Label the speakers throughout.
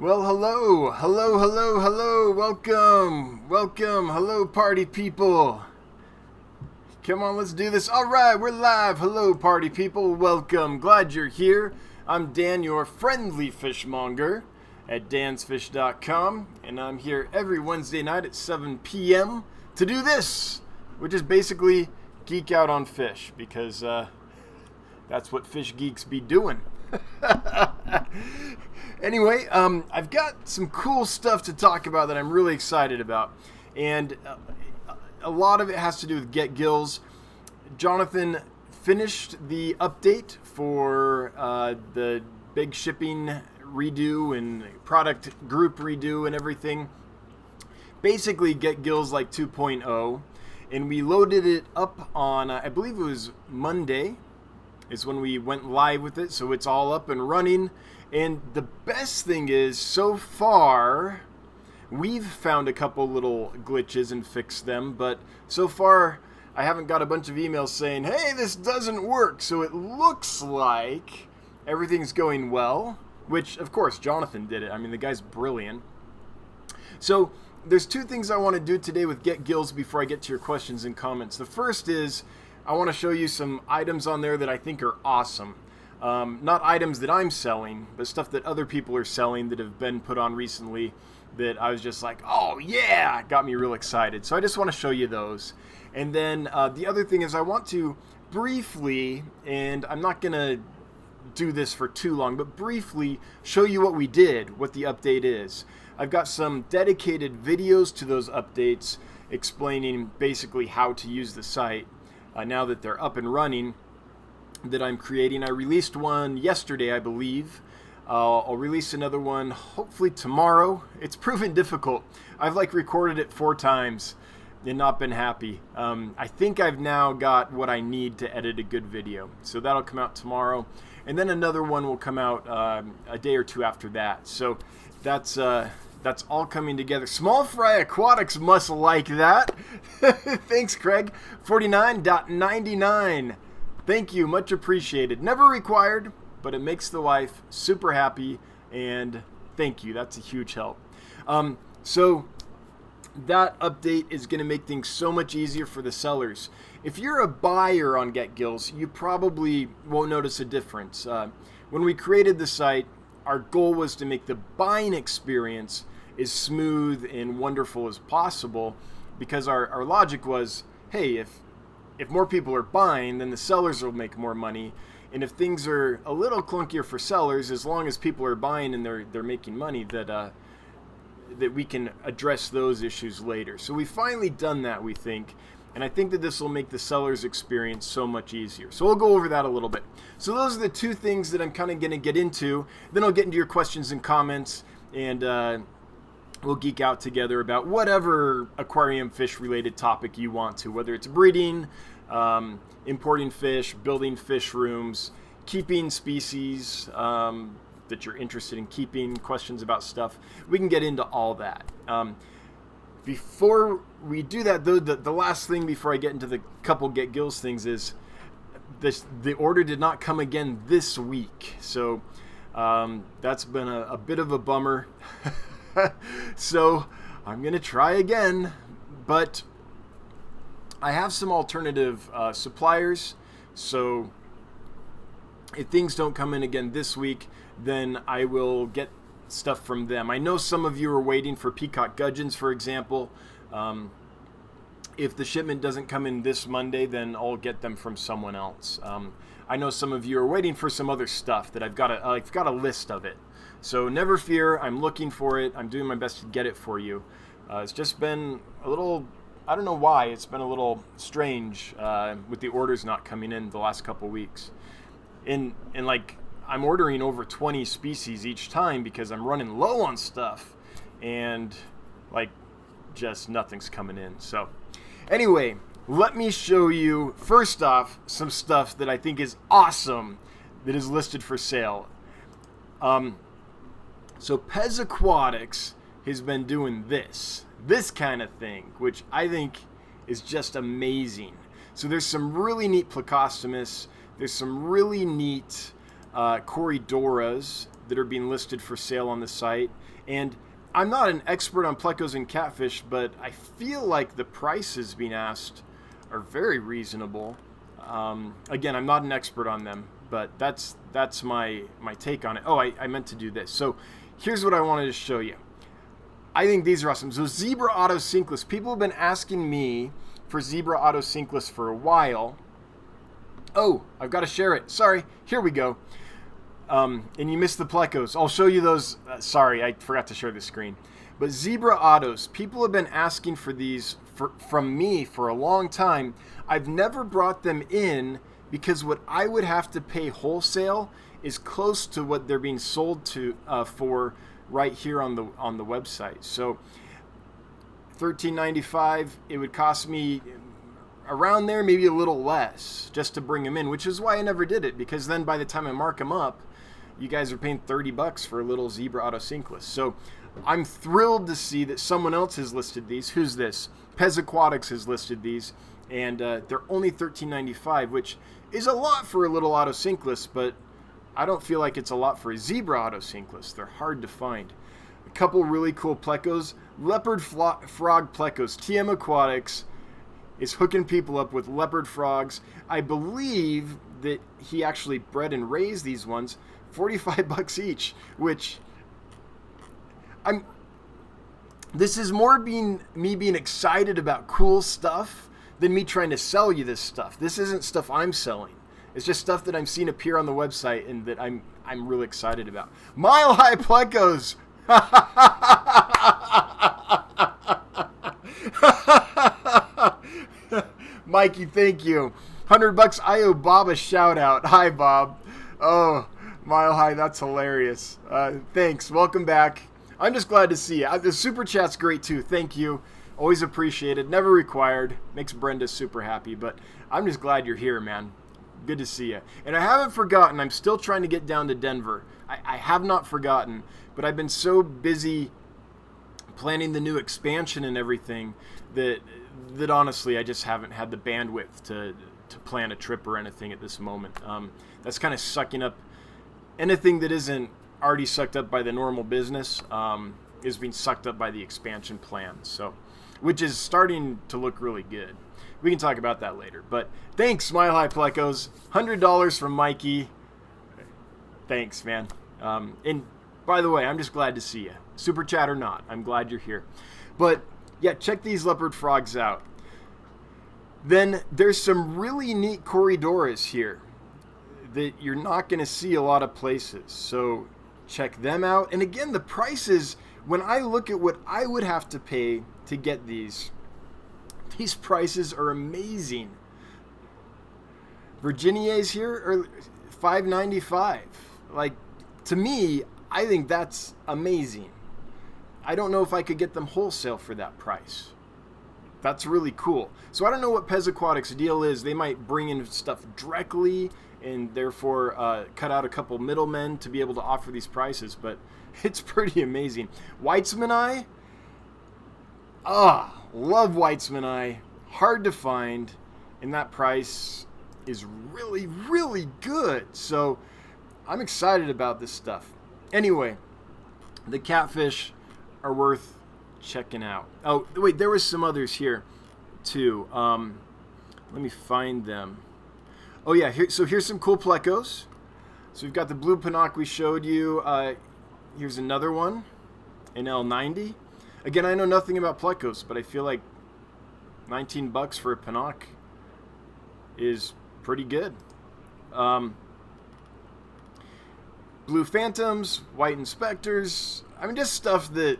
Speaker 1: Well, hello, welcome, hello party people. Come on, let's do this. All right, we're live. Hello party people, welcome, glad you're here. I'm Dan, your friendly fishmonger at dansfish.com, and I'm here every Wednesday night at 7 p.m. to do this, which is basically geek out on fish, because that's what fish geeks be doing. Anyway, I've got some cool stuff to talk about that I'm really excited about, and a lot of it has to do with Gills. Jonathan finished the update for the big shipping redo and product group redo and everything. Basically, Gills like 2.0, and we loaded it up on, I believe it was Monday, is when we went live with it, so it's all up and running. And the best thing is, so far, we've found a couple little glitches and fixed them, but so far, I haven't got a bunch of emails saying, hey, this doesn't work, so it looks like everything's going well, which, of course, Jonathan did it. I mean, the guy's brilliant. So, there's two things I want to do today with Gills before I get to your questions and comments. The first is, I want to show you some items on there that I think are awesome. Not items that I'm selling, but stuff that other people are selling that have been put on recently that I was just like, oh yeah, got me real excited. So I just want to show you those. And then the other thing is I want to briefly, and I'm not going to do this for too long, but briefly show you what we did, what the update is. I've got some dedicated videos to those updates explaining basically how to use the site now that they're up and running, that I'm creating. I released one yesterday, I believe. I'll release another one hopefully tomorrow. It's proven difficult. I've recorded it 4 times and not been happy. I think I've now got what I need to edit a good video. So that'll come out tomorrow. And then another one will come out a day or two after that. So that's all coming together. Small Fry Aquatics must like that. Thanks, Craig. 49.99. Thank you, much appreciated. Never required, but it makes the wife super happy, and thank you. That's a huge help. So that update is going to make things so much easier for the sellers. If you're a buyer on Gills, you probably won't notice a difference. When we created the site, our goal was to make the buying experience as smooth and wonderful as possible, because our logic was, hey, if more people are buying, then the sellers will make more money. And if things are a little clunkier for sellers, as long as people are buying and they're making money, that we can address those issues later. So we've finally done that, we think. And I think that this will make the seller's experience so much easier. So we'll go over that a little bit. So those are the two things that I'm kind of going to get into. Then I'll get into your questions and comments, and we'll geek out together about whatever aquarium fish related topic you want to, whether it's breeding, importing fish, building fish rooms, keeping species that you're interested in keeping, questions about stuff. We can get into all that. Before we do that, though, the last thing before I get into the couple Gills things is the order did not come again this week. So that's been a bit of a bummer. So I'm going to try again, but I have some alternative suppliers. So if things don't come in again this week, then I will get stuff from them. I know some of you are waiting for peacock gudgeons, for example. If the shipment doesn't come in this Monday, then I'll get them from someone else. I know some of you are waiting for some other stuff that I've got a list of it. So never fear, I'm looking for it. I'm doing my best to get it for you. It's just been a little, I don't know why, it's been a little strange with the orders not coming in the last couple weeks. And I'm ordering over 20 species each time because I'm running low on stuff. And just nothing's coming in. So anyway, let me show you, first off, some stuff that I think is awesome that is listed for sale. So Pez Aquatics has been doing this kind of thing, which I think is just amazing. So there's some really neat Plecostomus, there's some really neat Corydoras, that are being listed for sale on the site. And I'm not an expert on plecos and catfish, but I feel like the prices being asked are very reasonable. Again, I'm not an expert on them, but that's my take on it. Oh, I meant to do this. So here's what I wanted to show you. I think these are awesome. So Zebra Auto Sinkless. People have been asking me for Zebra Auto Sinkless for a while. Oh, I've got to share it. Sorry. Here we go. And you missed the plecos. I'll show you those. Sorry, I forgot to share the screen. But Zebra Autos, people have been asking for these from me for a long time. I've never brought them in because what I would have to pay wholesale is close to what they're being sold to for right here on the website. So $13.95, it would cost me around there, maybe a little less, just to bring them in, which is why I never did it, because then by the time I mark them up, you guys are paying $30 for a little Zebra Auto Sinkless. So I'm thrilled to see that someone else has listed these. Who's this? Pez Aquatics has listed these, and they're only $13.95, which is a lot for a little Auto Sinkless, but I don't feel like it's a lot for a Zebra Auto Sinkless. They're hard to find. A couple really cool plecos. Leopard frog plecos. TM Aquatics is hooking people up with leopard frogs. I believe that he actually bred and raised these ones. $45 each, which this is more me being excited about cool stuff than me trying to sell you this stuff. This isn't stuff I'm selling. It's just stuff that I'm seeing appear on the website and that I'm really excited about. Mile High Plecos. Mikey, thank you. $100. I owe Bob a shout out. Hi, Bob. Oh, Mile High, that's hilarious. Thanks. Welcome back. I'm just glad to see you. The super chat's great too. Thank you. Always appreciated. Never required. Makes Brenda super happy. But I'm just glad you're here, man. Good to see you. And I haven't forgotten. I'm still trying to get down to Denver. I have not forgotten. But I've been so busy planning the new expansion and everything that honestly I just haven't had the bandwidth to plan a trip or anything at this moment. That's kind of sucking up anything that isn't already sucked up by the normal business is being sucked up by the expansion plan. So, which is starting to look really good. We can talk about that later. But thanks, Mile High Plecos. $100 from Mikey. Thanks, man. And by the way, I'm just glad to see you. Super chat or not, I'm glad you're here. But yeah, check these leopard frogs out. Then there's some really neat Corridoras here that you're not going to see a lot of places. So check them out. And again, the prices, when I look at what I would have to pay to get these prices are amazing. Virginia's here are $5.95. Like, to me, I think that's amazing. I don't know if I could get them wholesale for that price. That's really cool. So I don't know what Pez Aquatics' deal is. They might bring in stuff directly and therefore cut out a couple middlemen to be able to offer these prices, but it's pretty amazing. Weitzmanni, love Weitzmanni. Hard to find, and that price is really, really good. So I'm excited about this stuff. Anyway, the catfish are worth checking out. Oh, wait, there was some others here too. Let me find them. Oh yeah, here's some cool plecos. So we've got the blue Pinoc we showed you. Here's another one, an L90. Again, I know nothing about plecos, but I feel like $19 for a Pinoc is pretty good. Blue Phantoms, white Inspectors. I mean, just stuff that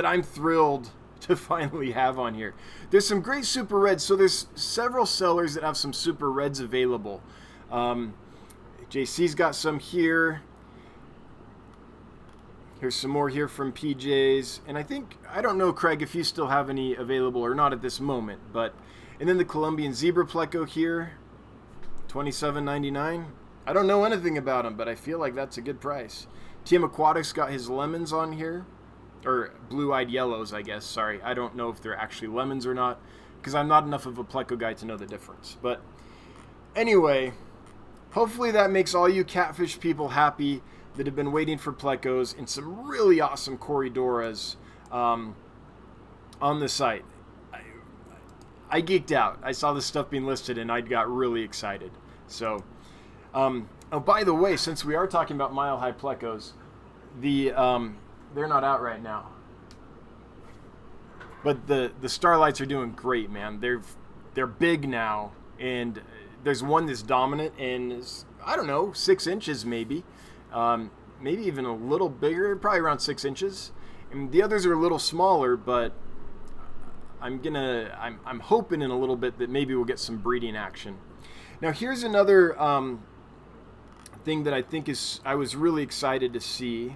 Speaker 1: I'm thrilled to finally have on here. There's some great Super Reds. So there's several sellers that have some Super Reds available. JC's got some here. Here's some more here from PJ's. And I don't know, Craig, if you still have any available or not at this moment. And then the Colombian Zebra Pleco here, $27.99. I don't know anything about them, but I feel like that's a good price. TM Aquatics got his lemons on here. Or blue-eyed yellows, I guess. Sorry, I don't know if they're actually lemons or not, because I'm not enough of a pleco guy to know the difference. But anyway, hopefully that makes all you catfish people happy. that have been waiting for plecos and some really awesome Corydoras on the site. I geeked out. I saw this stuff being listed and I got really excited. So, oh, by the way, since we are talking about Mile High plecos, they're not out right now. But the Starlights are doing great, man. They're big now, and there's one that's dominant and is, I don't know, 6 inches maybe. Maybe even a little bigger, probably around 6 inches. And the others are a little smaller, but I'm hoping in a little bit that maybe we'll get some breeding action. Now here's another thing that I was really excited to see.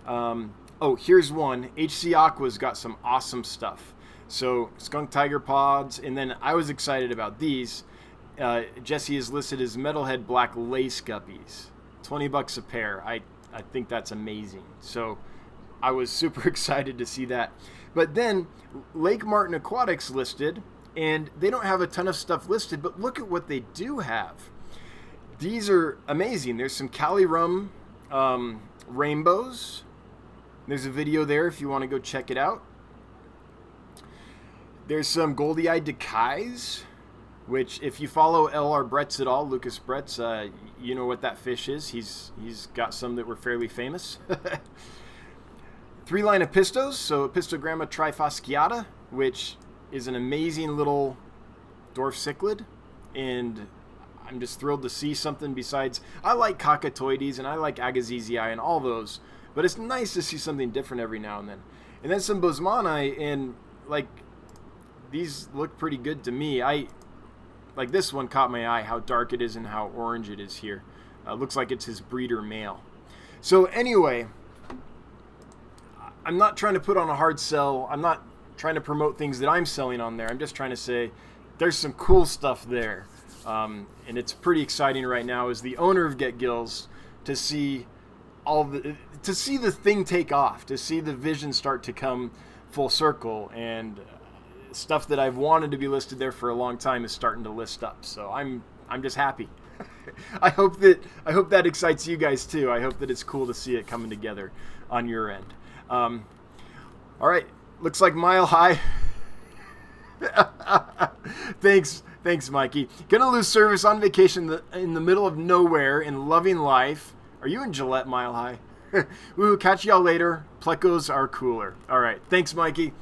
Speaker 1: Oh, here's one. HC Aqua's got some awesome stuff. So skunk tiger pods, and then I was excited about these. Jesse is listed as metalhead black lace guppies, $20 a pair. I think that's amazing. So I was super excited to see that. But then Lake Martin Aquatics listed, and they don't have a ton of stuff listed, but look at what they do have. These are amazing. There's some Cali Rum rainbows. There's a video there if you want to go check it out. There's some Goldie-eyed Decais, which if you follow L.R. Bretz at all, Lucas Bretz, you know what that fish is. He's got some that were fairly famous. 3-line Epistos, so Epistogramma trifasciata, which is an amazing little dwarf cichlid, and I'm just thrilled to see something besides, I like Cacatoides and I like Agassizii and all those, but it's nice to see something different every now and then. And then some Bosmani, and like, these look pretty good to me. Like this one caught my eye, how dark it is and how orange it is here. Looks like it's his breeder male. So anyway, I'm not trying to put on a hard sell. I'm not trying to promote things that I'm selling on there. I'm just trying to say there's some cool stuff there. And it's pretty exciting right now as the owner of Get Gills to see the thing take off, to see the vision start to come full circle, and stuff that I've wanted to be listed there for a long time is starting to list up. So I'm just happy. I hope that excites you guys too. I hope that it's cool to see it coming together on your end. All right, looks like Mile High. Thanks, Mikey. Gonna lose service on vacation in the middle of nowhere and loving life. Are you in Gillette, Mile High? Woo, catch y'all later. Plecos are cooler. All right, thanks, Mikey.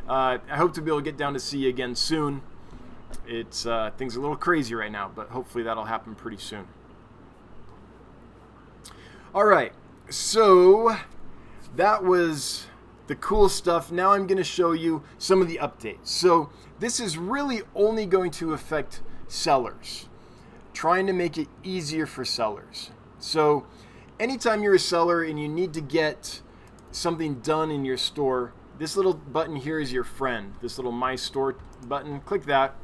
Speaker 1: I hope to be able to get down to see you again soon. It's things are a little crazy right now, but hopefully that'll happen pretty soon. All right, so that was the cool stuff. Now I'm going to show you some of the updates. So this is really only going to affect sellers, trying to make it easier for sellers. So anytime you're a seller and you need to get something done in your store, this little button here is your friend. This little My Store button, click that.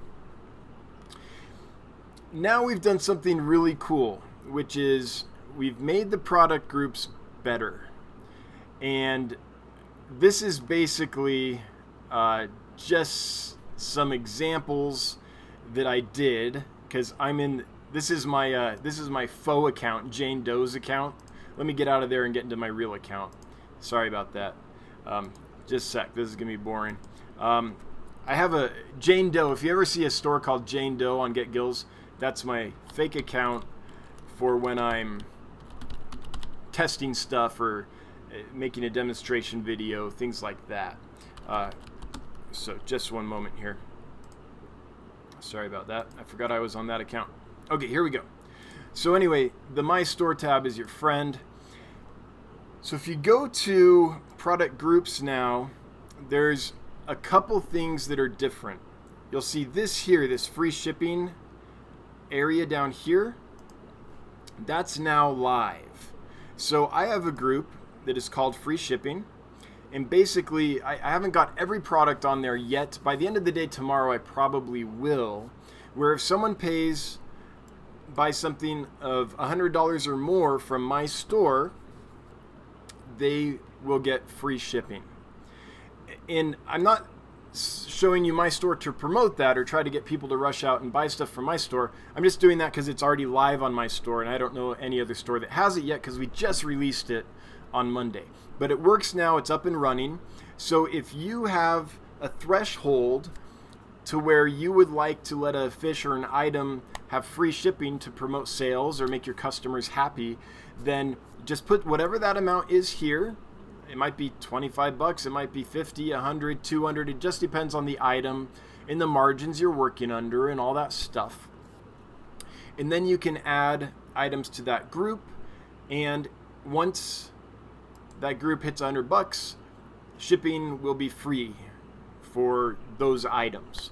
Speaker 1: Now we've done something really cool, which is we've made the product groups better. And this is basically just some examples that I did, because this is my faux account, Jane Doe's account. Let me get out of there and get into my real account. Sorry about that. Just a sec. This is gonna be boring. I have a Jane Doe. If you ever see a store called Jane Doe on Get Gills, that's my fake account for when I'm testing stuff or making a demonstration video, things like that. So just one moment here. Sorry about that. I forgot I was on that account. Okay, here we go. So anyway, the My Store tab is your friend. So if you go to product groups now, there's a couple things that are different. You'll see this here, this free shipping area down here. That's now live. So I have a group that is called free shipping, and basically I haven't got every product on there yet. By the end of the day tomorrow I probably will, where if someone buys something of $100 or more from my store, they will get free shipping. And I'm not showing you my store to promote that or try to get people to rush out and buy stuff from my store. I'm just doing that because it's already live on my store, and I don't know any other store that has it yet because we just released it on Monday. But it works now. It's up and running. So if you have a threshold to where you would like to let a fish or an item have free shipping to promote sales or make your customers happy, then just put whatever that amount is here. It might be 25 bucks, it might be 50, 100, 200. It just depends on the item and the margins you're working under and all that stuff. And then you can add items to that group, and once that group hits 100 bucks, shipping will be free for those items.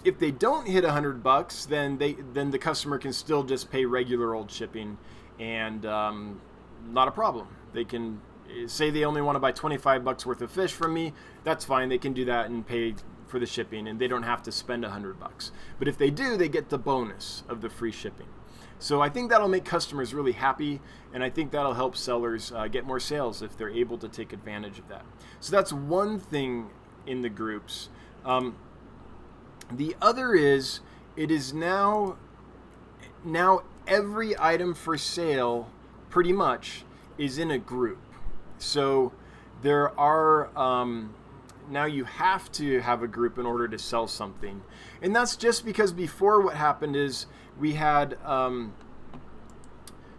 Speaker 1: If they don't hit 100 bucks, then the customer can still just pay regular old shipping, and not a problem. They can say they only want to buy 25 bucks worth of fish from me. That's fine. They can do that and pay for the shipping, and they don't have to spend 100 bucks. But if they do, they get the bonus of the free shipping. So I think that'll make customers really happy, and I think that'll help sellers get more sales if they're able to take advantage of that. So that's one thing in the groups. The other is, it is now every item for sale pretty much is in a group. So there are, now you have to have a group in order to sell something. And that's just because before what happened is we had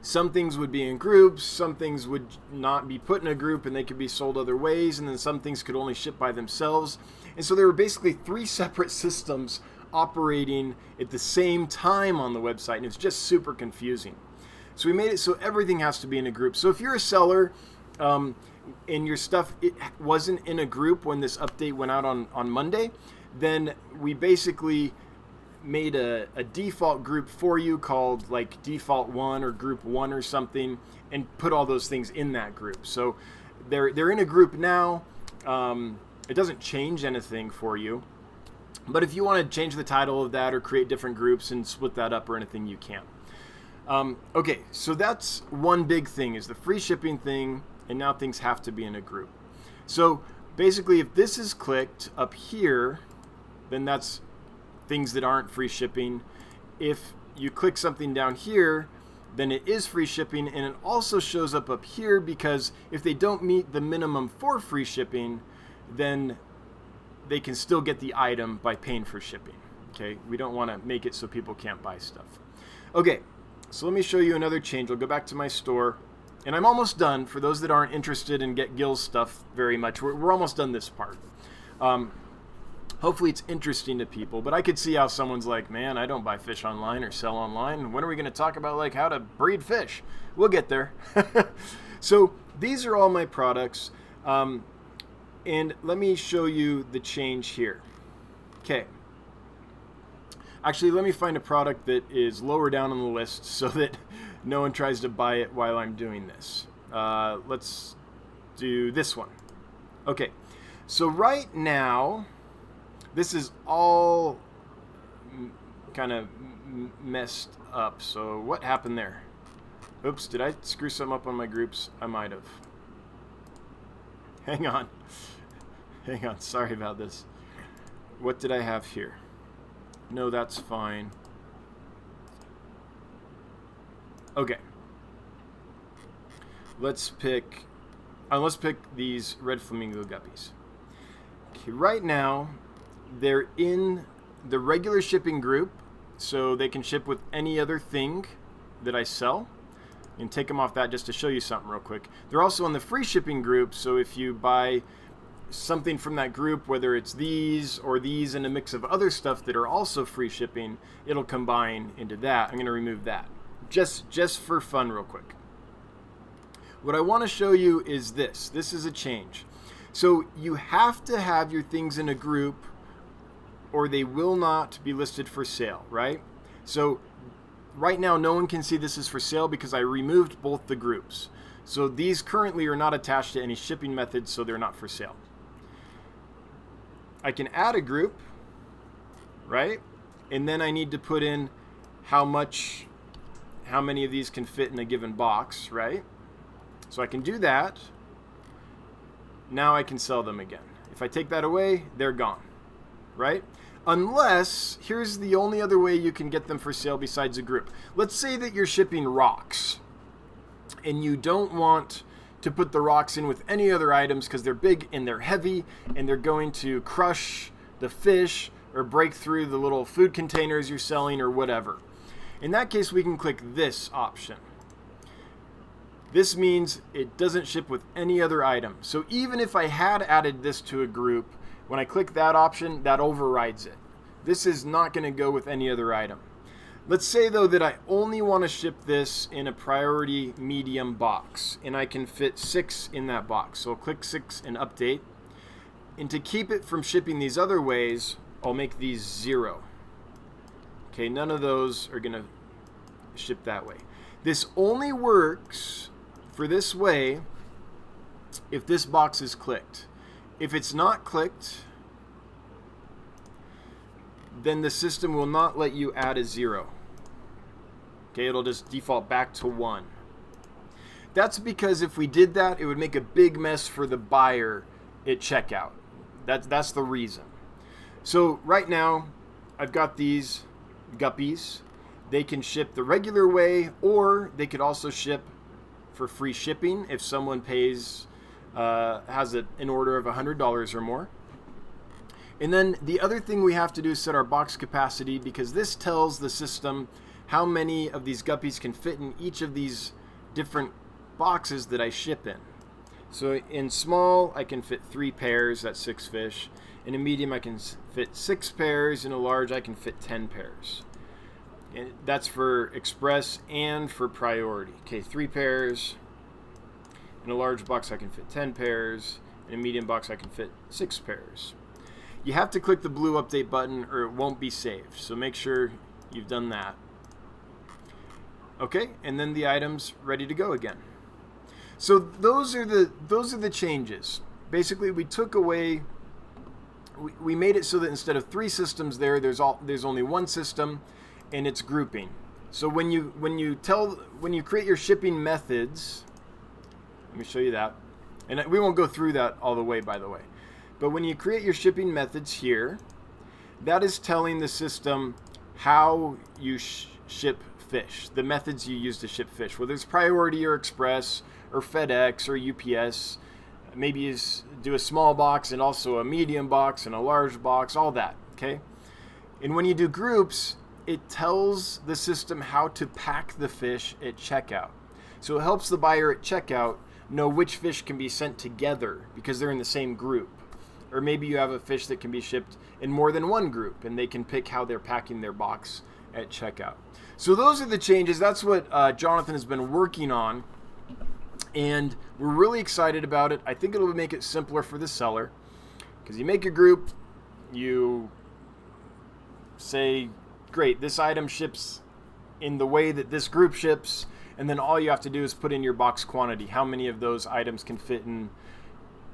Speaker 1: some things would be in groups, some things would not be put in a group and they could be sold other ways, and then some things could only ship by themselves. And so there were basically 3 separate systems operating at the same time on the website, and it's just super confusing. So we made it so everything has to be in a group. So if you're a seller, and your stuff it wasn't in a group when this update went out on Monday, then we basically made a default group for you called like default 1 or group 1 or something, and put all those things in that group. So they're in a group now. It doesn't change anything for you, but if you want to change the title of that or create different groups and split that up or anything, you can. Okay, so that's one big thing, is the free shipping thing. And now things have to be in a group. So basically, if this is clicked up here, then that's things that aren't free shipping. If you click something down here, then it is free shipping, and it also shows up here, because if they don't meet the minimum for free shipping, then they can still get the item by paying for shipping. Okay, we don't want to make it so people can't buy stuff. Okay, so let me show you another change. I'll go back to my store. And I'm almost done. For those that aren't interested in Get Gills stuff very much, we're almost done this part. Hopefully it's interesting to people, but I could see how someone's like, man, I don't buy fish online or sell online. When are we going to talk about like how to breed fish? We'll get there. So these are all my products. And let me show you the change here. Okay. Actually, let me find a product that is lower down on the list so that no one tries to buy it while I'm doing this. Let's do this one. Okay, so right now, this is all kind of messed up. So what happened there? Oops, did I screw something up on my groups? I might have. Hang on. Hang on, sorry about this. What did I have here? No, that's fine. Okay. Let's pick these red flamingo guppies. Okay, right now they're in the regular shipping group, so they can ship with any other thing that I sell. And take them off that just to show you something real quick. They're also in the free shipping group, so if you buy something from that group, whether it's these or these and a mix of other stuff that are also free shipping, it'll combine into that. I'm going to remove that just for fun real quick. What I want to show you is this. This is a change. So you have to have your things in a group or they will not be listed for sale, right? So right now no one can see this is for sale because I removed both the groups. So these currently are not attached to any shipping methods, so they're not for sale. I can add a group, right? And then I need to put in how many of these can fit in a given box, right? So I can do that. Now I can sell them again. If I take that away, they're gone. right? Unless, here's the only other way you can get them for sale besides a group. Let's say that you're shipping rocks and you don't want to put the rocks in with any other items because they're big and they're heavy and they're going to crush the fish or break through the little food containers you're selling or whatever. In that case, we can click this option. This means it doesn't ship with any other item. So even if I had added this to a group, when I click that option, that overrides it. This is not going to go with any other item. Let's say, though, that I only want to ship this in a priority medium box, and I can fit 6 in that box. So I'll click 6 and update. And to keep it from shipping these other ways, I'll make these 0. Okay, none of those are going to ship that way. This only works for this way if this box is clicked. If it's not clicked, then the system will not let you add a 0. Okay, it'll just default back to 1. That's because if we did that, it would make a big mess for the buyer at checkout. That's the reason. So right now, I've got these guppies. They can ship the regular way, or they could also ship for free shipping if someone pays, has an order of $100 or more. And then the other thing we have to do is set our box capacity, because this tells the system how many of these guppies can fit in each of these different boxes that I ship in. So in small, I can fit 3 pairs, that's 6 fish. In a medium, I can fit 6 pairs. In a large, I can fit 10 pairs. And that's for express and for priority. Okay, 3 pairs. In a large box, I can fit 10 pairs. In a medium box, I can fit 6 pairs. You have to click the blue update button or it won't be saved. So make sure you've done that. Okay, and then the item's ready to go again. So those are the changes. Basically, we took away, we made it so that instead of 3 systems there's only 1 system, and it's grouping. So when you create your shipping methods, let me show you that. And we won't go through that all the way, by the way. But when you create your shipping methods here, that is telling the system how you ship fish, the methods you use to ship fish, whether it's priority or express or FedEx or UPS. Maybe you do a small box and also a medium box and a large box, all that, okay? And when you do groups, it tells the system how to pack the fish at checkout. So it helps the buyer at checkout know which fish can be sent together because they're in the same group. Or maybe you have a fish that can be shipped in more than one group and they can pick how they're packing their box at checkout. So those are the changes. That's what Jonathan has been working on. And we're really excited about it. I think it'll make it simpler for the seller. Because you make a group, you say, great, this item ships in the way that this group ships. And then all you have to do is put in your box quantity. How many of those items can fit in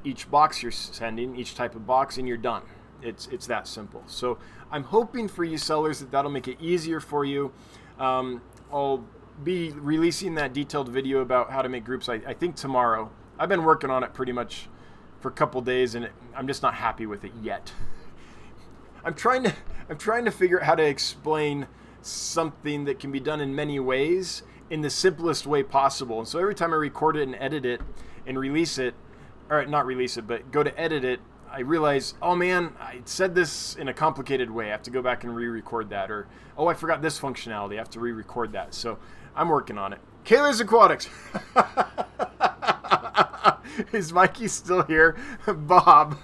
Speaker 1: each box you're sending, each type of box, and you're done. It's that simple. So I'm hoping for you sellers that that'll make it easier for you. I'll be releasing that detailed video about how to make groups, I think tomorrow. I've been working on it pretty much for a couple days, and I'm just not happy with it yet. I'm trying to figure out how to explain something that can be done in many ways in the simplest way possible. And so every time I record it and edit it and release it, or not release it, but go to edit it, I realize, oh man, I said this in a complicated way. I have to go back and re-record that. Or, oh, I forgot this functionality. I have to re-record that. So I'm working on it. Kaler's Aquatics. Is Mikey still here? Bob.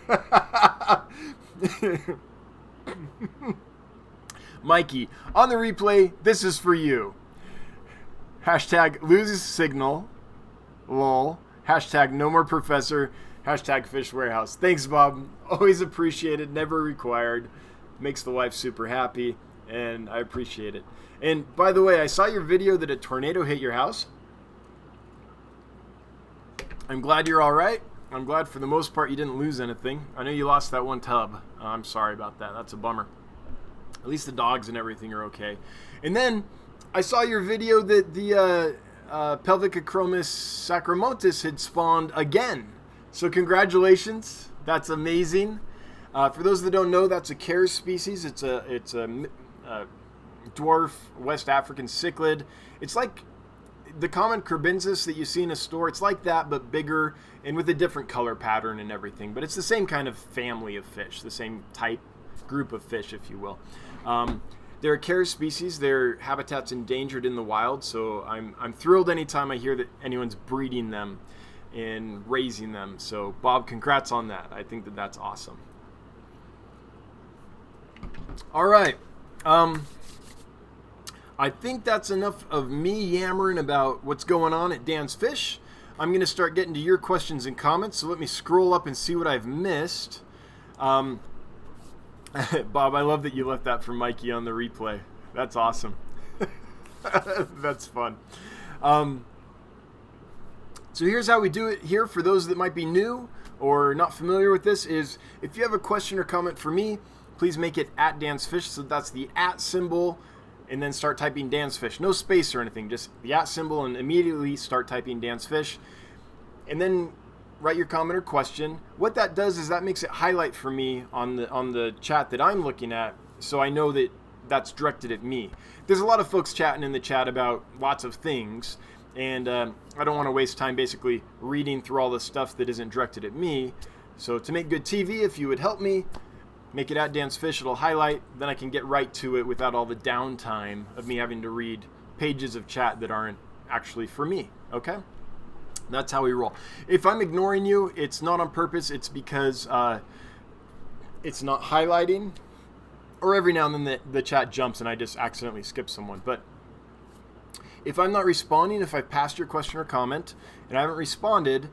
Speaker 1: Mikey, on the replay, this is for you. Hashtag loses signal. Lol. Hashtag no more professor. Hashtag fish warehouse. Thanks, Bob. Always appreciated. Never required. Makes the wife super happy. And I appreciate it. And by the way, I saw your video that a tornado hit your house. I'm glad you're all right. I'm glad for the most part you didn't lose anything. I know you lost that one tub. I'm sorry about that. That's a bummer. At least the dogs and everything are okay. And then I saw your video that the Pelvicachromis sacromotus had spawned again. So congratulations. That's amazing. For those that don't know, that's a Caris species. It's a dwarf West African cichlid. It's like the common Crebensis that you see in a store. It's like that, but bigger and with a different color pattern and everything. But it's the same kind of family of fish, the same type group of fish, if you will. They're a Caris species. Their habitat's endangered in the wild, so I'm thrilled anytime I hear that anyone's breeding them and raising them. So Bob, congrats on that. I think that that's awesome. All right. I think that's enough of me yammering about what's going on at Dan's Fish. I'm going to start getting to your questions and comments, so let me scroll up and see what I've missed. Bob, I love that you left that for Mikey on the replay. That's awesome. That's fun. So here's how we do it here for those that might be new or not familiar with this is if you have a question or comment for me, please make it at Dan's Fish. So that's the at symbol and then start typing Dan's Fish. No space or anything, just the at symbol and immediately start typing Dan's Fish. And then write your comment or question. What that does is that makes it highlight for me on the chat that I'm looking at, so I know that that's directed at me. There's a lot of folks chatting in the chat about lots of things, and I don't want to waste time basically reading through all the stuff that isn't directed at me. So to make good TV, if you would help me, make it at Dan's Fish, it'll highlight, then I can get right to it without all the downtime of me having to read pages of chat that aren't actually for me, okay? That's how we roll. If I'm ignoring you, it's not on purpose, it's because it's not highlighting, or every now and then the chat jumps and I just accidentally skip someone. But if I'm not responding, if I've passed your question or comment and I haven't responded,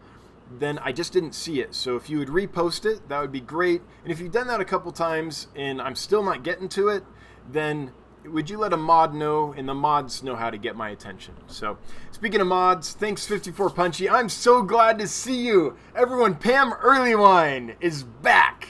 Speaker 1: then I just didn't see it. So if you would repost it, that would be great. And if you've done that a couple times and I'm still not getting to it, then would you let a mod know, and the mods know how to get my attention. So speaking of mods, thanks 54 Punchy. I'm so glad to see you. Everyone, Pam Earlywine is back.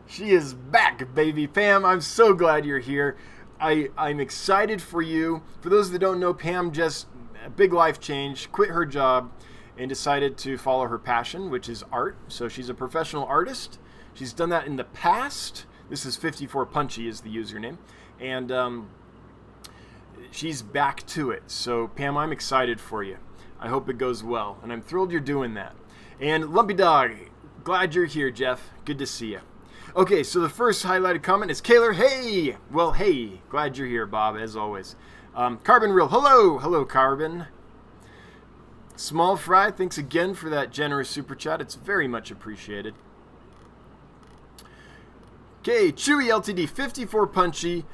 Speaker 1: She is back, baby. Pam, I'm so glad you're here. I'm excited for you. For those that don't know, Pam just, a big life change, quit her job and decided to follow her passion, which is art. So she's a professional artist. She's done that in the past. This is 54 Punchy is the username. And she's back to it. So Pam, I'm excited for you. I hope it goes well. And I'm thrilled you're doing that. And Lumpy Dog, glad you're here, Jeff. Good to see you. Okay, so the first highlighted comment is Kaylor. Hey! Well, hey. Glad you're here, Bob, as always. Carbon Real. Hello! Hello, Carbon. Small Fry, thanks again for that generous super chat. It's very much appreciated. Okay, Chewy LTD, 54 Punchy.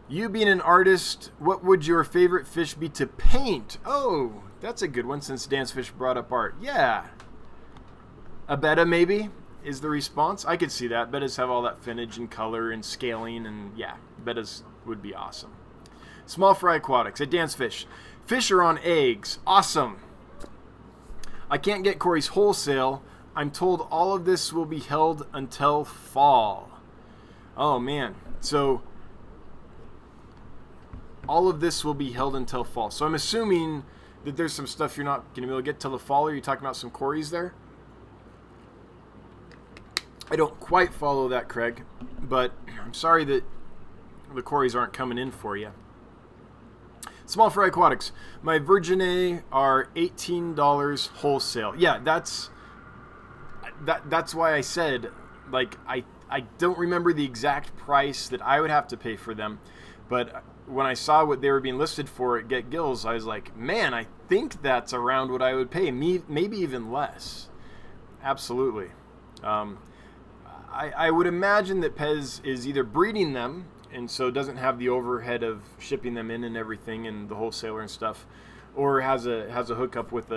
Speaker 1: You being an artist, what would your favorite fish be to paint? Oh, that's a good one since Dan's Fish brought up art. Yeah. A betta, maybe, is the response. I could see that. Bettas have all that finnage and color and scaling, and yeah, bettas would be awesome. Small Fry Aquatics at Dan's Fish. Fish are on eggs. Awesome. I can't get Corey's wholesale. I'm told all of this will be held until fall. Oh, man. So all of this will be held until fall. So I'm assuming that there's some stuff you're not going to be able to get till the fall. Are you talking about some Corys there? I don't quite follow that, Craig, but I'm sorry that the Corys aren't coming in for you. Small Fry Aquatics. My Virginie are $18 wholesale. Yeah, that's why I said, like, I don't remember the exact price that I would have to pay for them, but when I saw what they were being listed for at Get Gills, I was like, man, I think that's around what I would pay, maybe even less. Absolutely. I would imagine that Pez is either breeding them, and so doesn't have the overhead of shipping them in and everything, and the wholesaler and stuff, or has a hookup with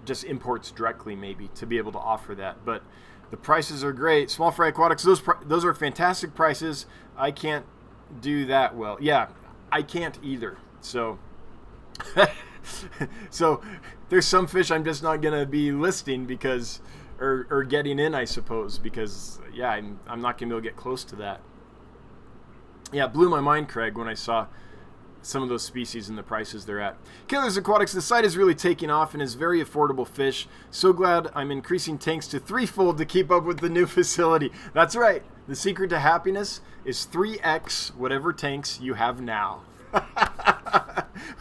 Speaker 1: just imports directly maybe to be able to offer that. But the prices are great. Small Fry Aquatics, those are fantastic prices. I can't do that well. Yeah, I can't either. So so there's some fish I'm just not gonna be listing because or getting in, I suppose, because yeah, I'm not gonna be able to get close to that. Yeah, it blew my mind, Craig, when I saw some of those species and the prices they're at. Killers Aquatics, the site is really taking off and is very affordable fish. So glad I'm increasing tanks to threefold to keep up with the new facility. That's right. The secret to happiness is 3x whatever tanks you have now.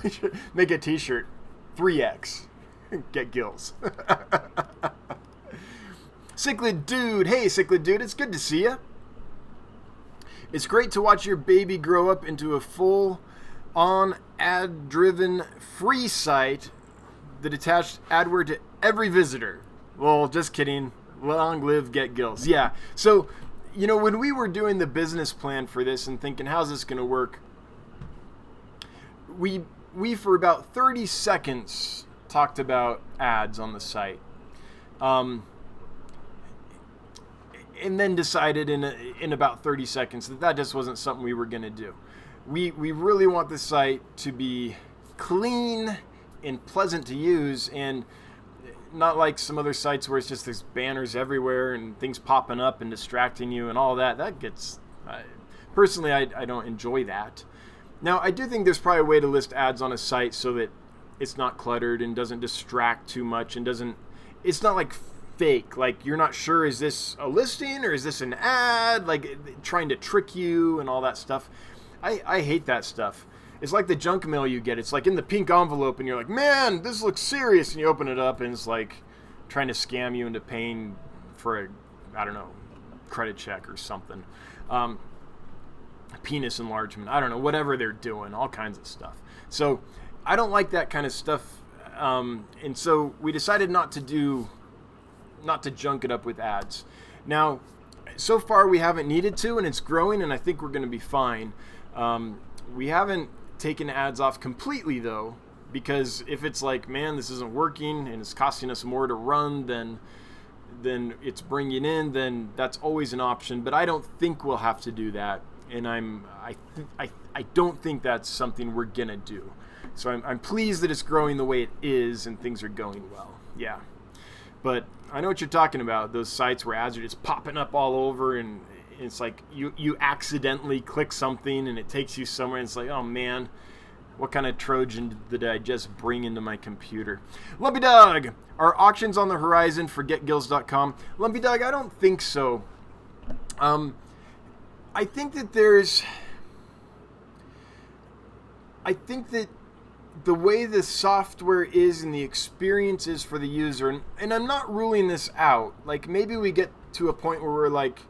Speaker 1: We should make a t-shirt. 3x. Get Gills. Cichlid Dude. Hey, Cichlid Dude. It's good to see you. It's great to watch your baby grow up into a full-on ad-driven free site that attached adware to every visitor. Well, just kidding. Long live Get Gills. Yeah. So, you know, when we were doing the business plan for this and thinking, how's this going to work? We for about 30 seconds talked about ads on the site. And then decided in about 30 seconds that just wasn't something we were going to do. We really want the site to be clean and pleasant to use, and not like some other sites where it's just there's banners everywhere and things popping up and distracting you and all that. That gets... personally, I don't enjoy that. Now, I do think there's probably a way to list ads on a site so that it's not cluttered and doesn't distract too much and doesn't... It's not like fake. Like, you're not sure, is this a listing or is this an ad? Like, trying to trick you and all that stuff. I hate that stuff. It's like the junk mail you get. It's like in the pink envelope and you're like, man, this looks serious. And you open it up and it's like trying to scam you into paying for a, I don't know, credit check or something. Penis enlargement. I don't know, whatever they're doing, all kinds of stuff. So I don't like that kind of stuff. And so we decided not to junk it up with ads. Now, so far we haven't needed to, and it's growing, and I think we're going to be fine. We haven't taken ads off completely, though, because if it's like, man, this isn't working and it's costing us more to run than it's bringing in, then that's always an option. But I don't think we'll have to do that, and I don't think that's something we're gonna do. So I'm pleased that it's growing the way it is and things are going well. Yeah, but I know what you're talking about. Those sites where ads are just popping up all over, and it's like you accidentally click something and it takes you somewhere, and it's like, oh man, what kind of Trojan did I just bring into my computer? Lumpy Dog, are auctions on the horizon for GetGills.com? Lumpy Dog, I don't think so. I think that the way the software is and the experience is for the user, and I'm not ruling this out. Like, maybe we get to a point where we're like,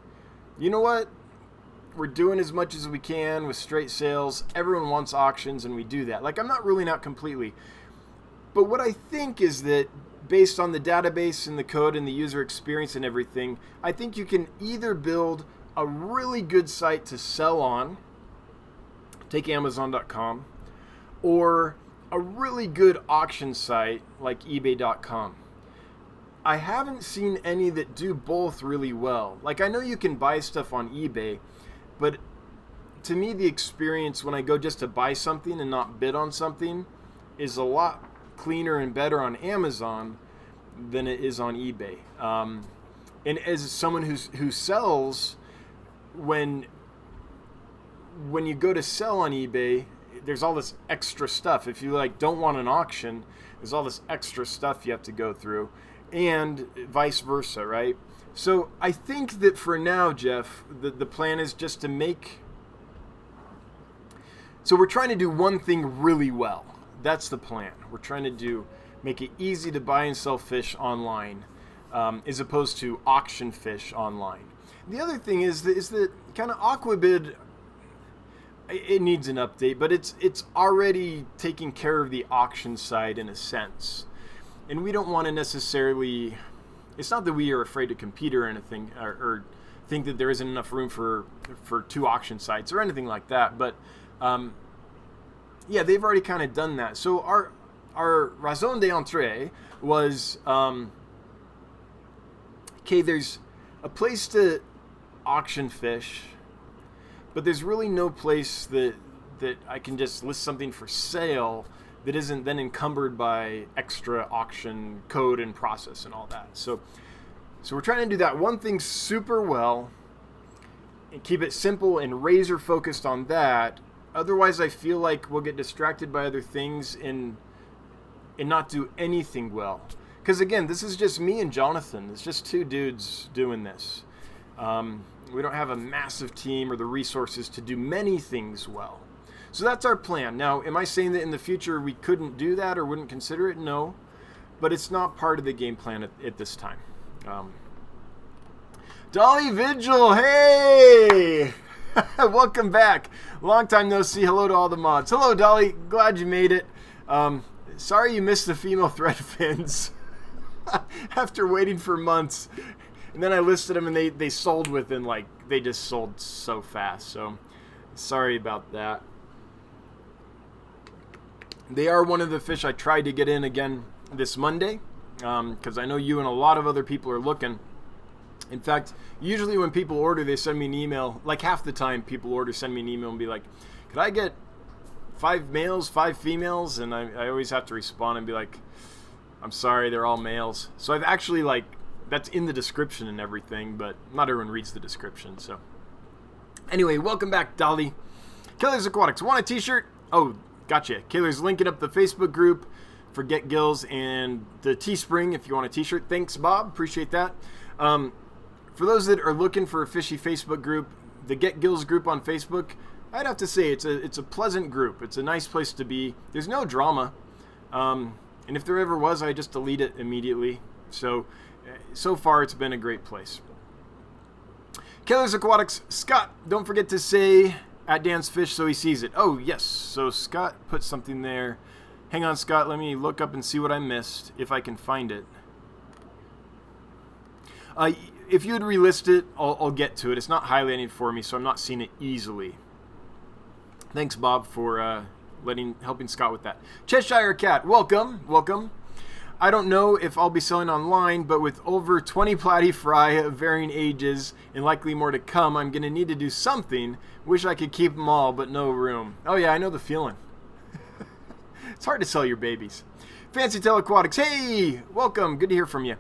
Speaker 1: you know what? We're doing as much as we can with straight sales. Everyone wants auctions, and we do that. Like, I'm not ruling out completely. But what I think is that based on the database and the code and the user experience and everything, I think you can either build a really good site to sell on, take Amazon.com, or a really good auction site like eBay.com. I haven't seen any that do both really well. Like, I know you can buy stuff on eBay, but to me the experience when I go just to buy something and not bid on something is a lot cleaner and better on Amazon than it is on eBay. And as someone who sells, when you go to sell on eBay, there's all this extra stuff. If you don't want an auction, there's all this extra stuff you have to go through, and vice versa, right? So I think that for now, Jeff, the plan is just to make... So we're trying to do one thing really well. That's the plan. We're trying to make it easy to buy and sell fish online, as opposed to auction fish online. The other thing is that kind of Aquabid, it needs an update, but it's already taking care of the auction side in a sense. And we don't want to necessarily... It's not that we are afraid to compete or anything, or think that there isn't enough room for two auction sites or anything like that. But yeah, they've already kind of done that. So our raison d'entrée was, okay, there's a place to auction fish, but there's really no place that I can just list something for sale that isn't then encumbered by extra auction code and process and all that. So we're trying to do that one thing super well and keep it simple and razor focused on that, otherwise I feel like we'll get distracted by other things and not do anything well. Because again, this is just me and Jonathan. It's just two dudes doing this. We don't have a massive team or the resources to do many things well. So that's our plan. Now, am I saying that in the future we couldn't do that or wouldn't consider it? No. But it's not part of the game plan at this time. Dolly Vigil, hey! Welcome back. Long time no see. Hello to all the mods. Hello, Dolly. Glad you made it. Sorry you missed the female thread fins. After waiting for months. And then I listed them and they sold within, like, they just sold so fast. So, sorry about that. They are one of the fish I tried to get in again this Monday. Because I know you and a lot of other people are looking. In fact, usually when people order, they send me an email. Like half the time people order, send me an email and be like, could I get 5 males, 5 females? And I always have to respond and be like, I'm sorry, they're all males. So I've actually, like, that's in the description and everything, but not everyone reads the description. So anyway, welcome back, Dolly. Killers Aquatics, want a t-shirt? Oh, gotcha. Killers linking up the Facebook group for Get Gills and the Teespring if you want a t-shirt. Thanks, Bob. Appreciate that. For those that are looking for a fishy Facebook group, the Get Gills group on Facebook, I'd have to say it's a pleasant group. It's a nice place to be. There's no drama. And if there ever was, I just delete it immediately. So far, it's been a great place. Killers Aquatics, Scott, don't forget to say at Dan's Fish so he sees it. Oh, yes. So Scott put something there. Hang on, Scott. Let me look up and see what I missed, if I can find it. If you would relist it, I'll get to it. It's not highlighting for me, so I'm not seeing it easily. Thanks, Bob, for helping Scott with that. Cheshire Cat, welcome. I don't know if I'll be selling online, but with over 20 platy fry of varying ages and likely more to come, I'm going to need to do something. Wish I could keep them all, but no room. Oh yeah, I know the feeling. It's hard to sell your babies. Fancy Tail Aquatics, hey, welcome. Good to hear from you.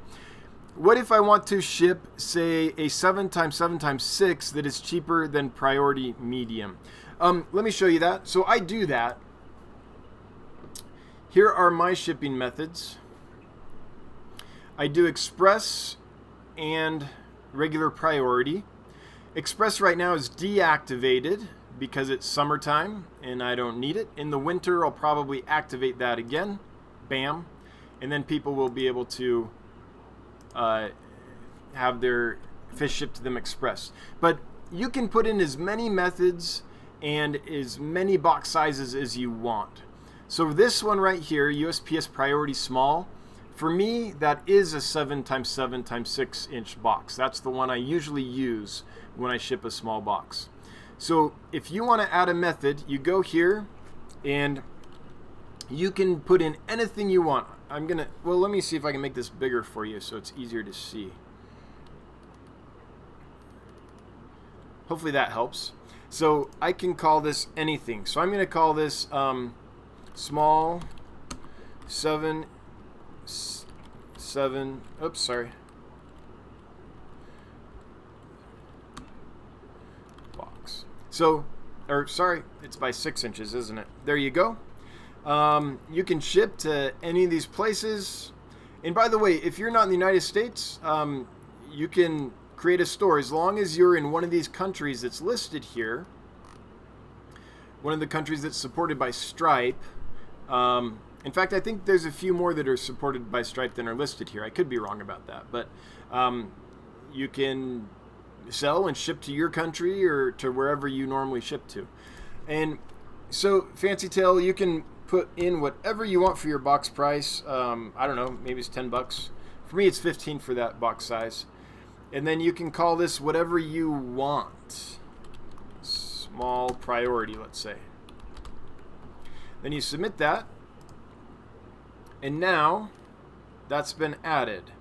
Speaker 1: What if I want to ship, say, a 7x7x6 that is cheaper than priority medium? Let me show you that. So I do that. Here are my shipping methods. I do express and regular priority. Express right now is deactivated because it's summertime and I don't need it. In the winter, I'll probably activate that again. Bam. And then people will be able to have their fish shipped to them express. But you can put in as many methods and as many box sizes as you want. So this one right here, USPS Priority Small, for me, that is a 7x7x6 inch box. That's the one I usually use when I ship a small box. So if you want to add a method, you go here and you can put in anything you want. Well, let me see if I can make this bigger for you so it's easier to see. Hopefully that helps. So I can call this anything. So I'm going to call this small 7, oops, sorry. Box. So, sorry, it's by 6 inches, isn't it? There you go. You can ship to any of these places. And by the way, if you're not in the United States, you can create a store as long as you're in one of these countries that's listed here. One of the countries that's supported by Stripe. In fact, I think there's a few more that are supported by Stripe than are listed here. I could be wrong about that. But you can sell and ship to your country or to wherever you normally ship to. And so, Fancy Tail, you can put in whatever you want for your box price. I don't know, maybe it's $10. For me, it's 15 for that box size. And then you can call this whatever you want. Small priority, let's say. Then you submit that. And now that's been added.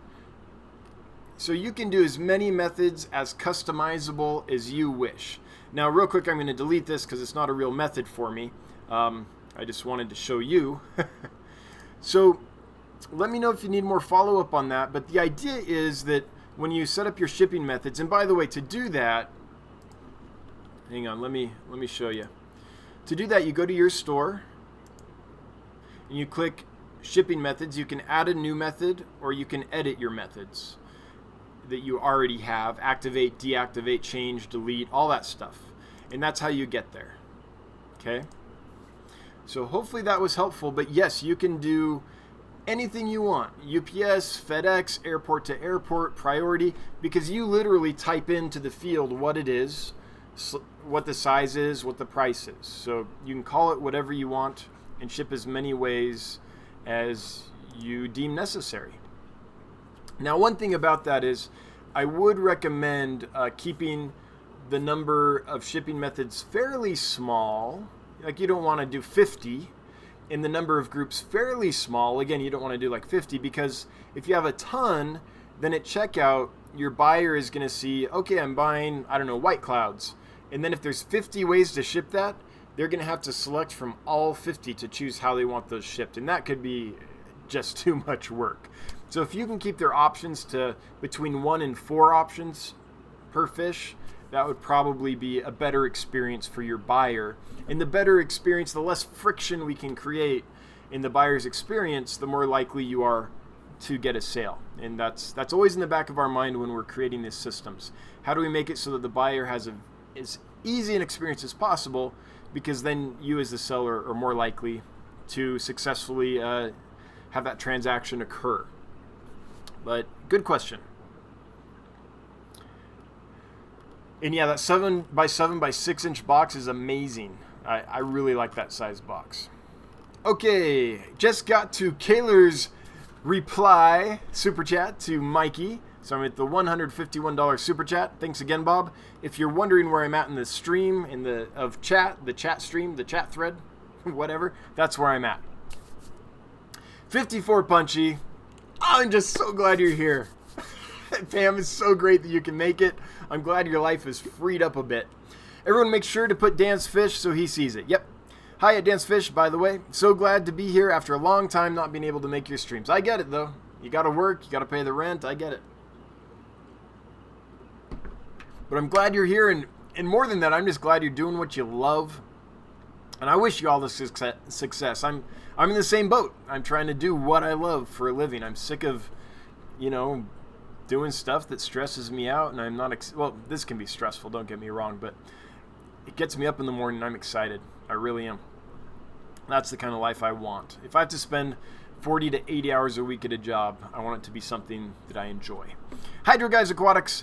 Speaker 1: So you can do as many methods as customizable as you wish. Now, real quick, I'm going to delete this because it's not a real method for me. I just wanted to show you. So let me know if you need more follow-up on that. But the idea is that when you set up your shipping methods, and by the way, to do that, hang on, let me show you. To do that, you go to your store and you click shipping methods. You can add a new method or you can edit your methods that you already have. Activate, deactivate, change, delete, all that stuff. And that's how you get there. Okay? So hopefully that was helpful. But yes, you can do anything you want. UPS, FedEx, airport to airport, priority, because you literally type into the field what it is, what the size is, what the price is. So you can call it whatever you want and ship as many ways as you deem necessary. Now, one thing about that is I would recommend keeping the number of shipping methods fairly small. Like, you don't want to do 50, and the number of groups fairly small. Again, you don't want to do like 50, because if you have a ton, then at checkout, your buyer is going to see, okay, I'm buying, I don't know, white clouds. And then if there's 50 ways to ship that, they're going to have to select from all 50 to choose how they want those shipped. And that could be just too much work. So if you can keep their options to between 1 and 4 options per fish, that would probably be a better experience for your buyer. And the better experience, the less friction we can create in the buyer's experience, the more likely you are to get a sale. And that's always in the back of our mind when we're creating these systems. How do we make it so that the buyer has as easy an experience as possible? Because then you as the seller are more likely to successfully have that transaction occur. But good question. And yeah, that 7x7 by 6 inch box is amazing. I really like that size box. Okay, just got to Kaylor's reply super chat to Mikey. So I'm at the $151 super chat. Thanks again, Bob. If you're wondering where I'm at in the stream, the chat stream, the chat thread, whatever, that's where I'm at. 54 Punchy. I'm just so glad you're here. Pam, it's so great that you can make it. I'm glad your life is freed up a bit. Everyone make sure to put Dan's Fish so he sees it. Yep. Hi at Dan's Fish, by the way. So glad to be here after a long time not being able to make your streams. I get it, though. You got to work. You got to pay the rent. I get it. But I'm glad you're here. And more than that, I'm just glad you're doing what you love. And I wish you all the success. I'm in the same boat. I'm trying to do what I love for a living. I'm sick of, doing stuff that stresses me out, and I'm not, well, this can be stressful, don't get me wrong, but it gets me up in the morning and I'm excited. I really am. That's the kind of life I want. If I have to spend 40 to 80 hours a week at a job, I want it to be something that I enjoy. Hydro Guys Aquatics.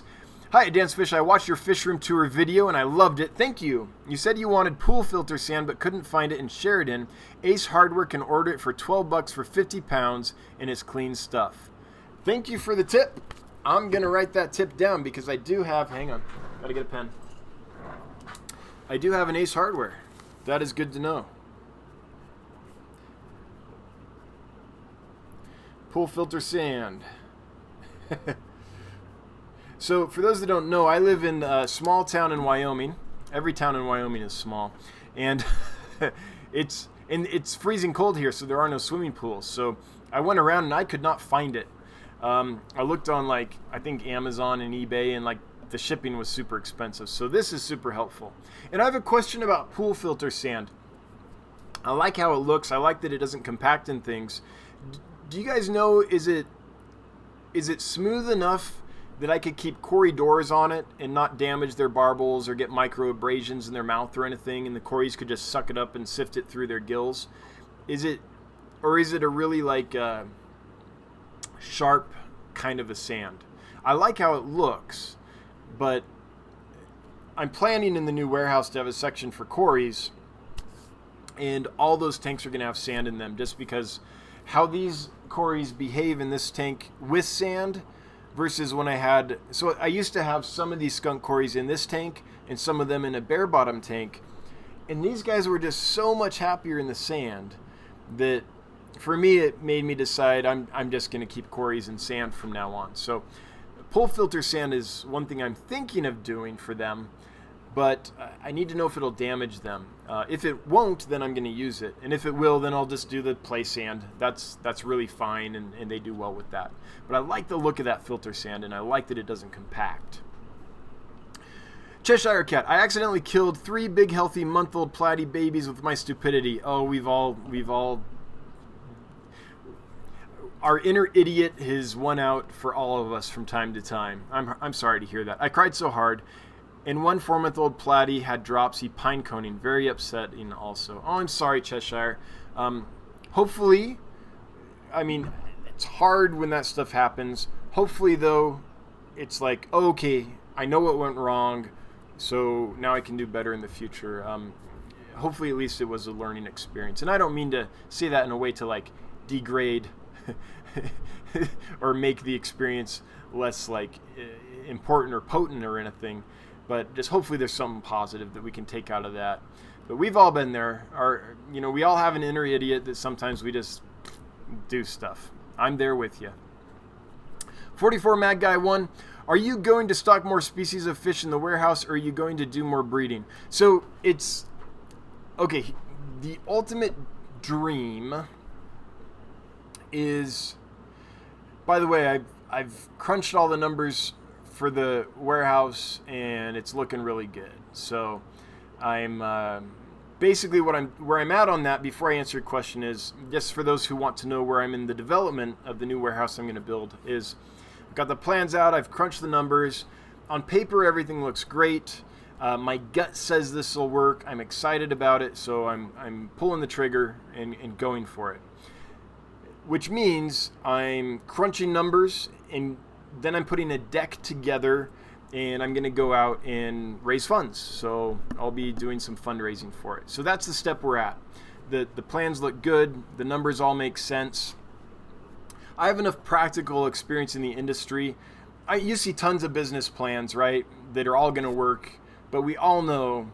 Speaker 1: Hi, Dan's Fish. I watched your fish room tour video and I loved it. Thank you. You said you wanted pool filter sand but couldn't find it in Sheridan. Ace Hardware can order it for $12 for 50 pounds and it's clean stuff. Thank you for the tip. I'm going to write that tip down because I do have, hang on, got to get a pen. I do have an Ace Hardware. That is good to know. Pool filter sand. So for those that don't know, I live in a small town in Wyoming. Every town in Wyoming is small. And it's freezing cold here, so there are no swimming pools. So I went around and I could not find it. I looked on I think Amazon and eBay, and the shipping was super expensive. So this is super helpful. And I have a question about pool filter sand. I like how it looks. I like that it doesn't compact in things. Do you guys know, is it smooth enough that I could keep cory doors on it and not damage their barbels or get micro abrasions in their mouth or anything, and the cories could just suck it up and sift it through their gills? Is it a really sharp kind of a sand? I like how it looks, but I'm planning in the new warehouse to have a section for cories, and all those tanks are going to have sand in them, just because how these cories behave in this tank with sand versus when I used to have some of these skunk cories in this tank and some of them in a bare bottom tank, and these guys were just so much happier in the sand that for me it made me decide I'm just going to keep cories in sand from now on. So pool filter sand is one thing I'm thinking of doing for them, but I need to know if it'll damage them. If it won't, then I'm going to use it. And if it will, then I'll just do the play sand. That's really fine, and they do well with that. But I like the look of that filter sand, and I like that it doesn't compact. Cheshire Cat, I accidentally killed 3 big, healthy, month-old platy babies with my stupidity. Oh, we've all... Our inner idiot has won out for all of us from time to time. I'm sorry to hear that. I cried so hard. And 1 4-month-old platy had dropsy pine coning. Very upsetting also. Oh, I'm sorry, Cheshire. Hopefully, I mean, it's hard when that stuff happens. Hopefully, though, it's like, okay, I know what went wrong, so now I can do better in the future. Hopefully, at least it was a learning experience. And I don't mean to say that in a way to, like, degrade or make the experience less, like, important or potent or anything. But just hopefully there's something positive that we can take out of that. But we've all been there. We all have an inner idiot that sometimes we just do stuff. I'm there with you. 44 Mad Guy 1. Are you going to stock more species of fish in the warehouse, or are you going to do more breeding? So it's... Okay, the ultimate dream is... By the way, I've crunched all the numbers for the warehouse, and it's looking really good. So I'm basically where I'm at on that. Before I answer your question, is just for those who want to know where I'm in the development of the new warehouse I'm going to build. Is I've got the plans out. I've crunched the numbers. On paper, everything looks great. My gut says this will work. I'm excited about it, so I'm pulling the trigger and going for it. Which means I'm crunching numbers, and then I'm putting a deck together, and I'm going to go out and raise funds. So I'll be doing some fundraising for it. So that's the step we're at. The plans look good. The numbers all make sense. I have enough practical experience in the industry. You see tons of business plans, right, that are all going to work. But we all know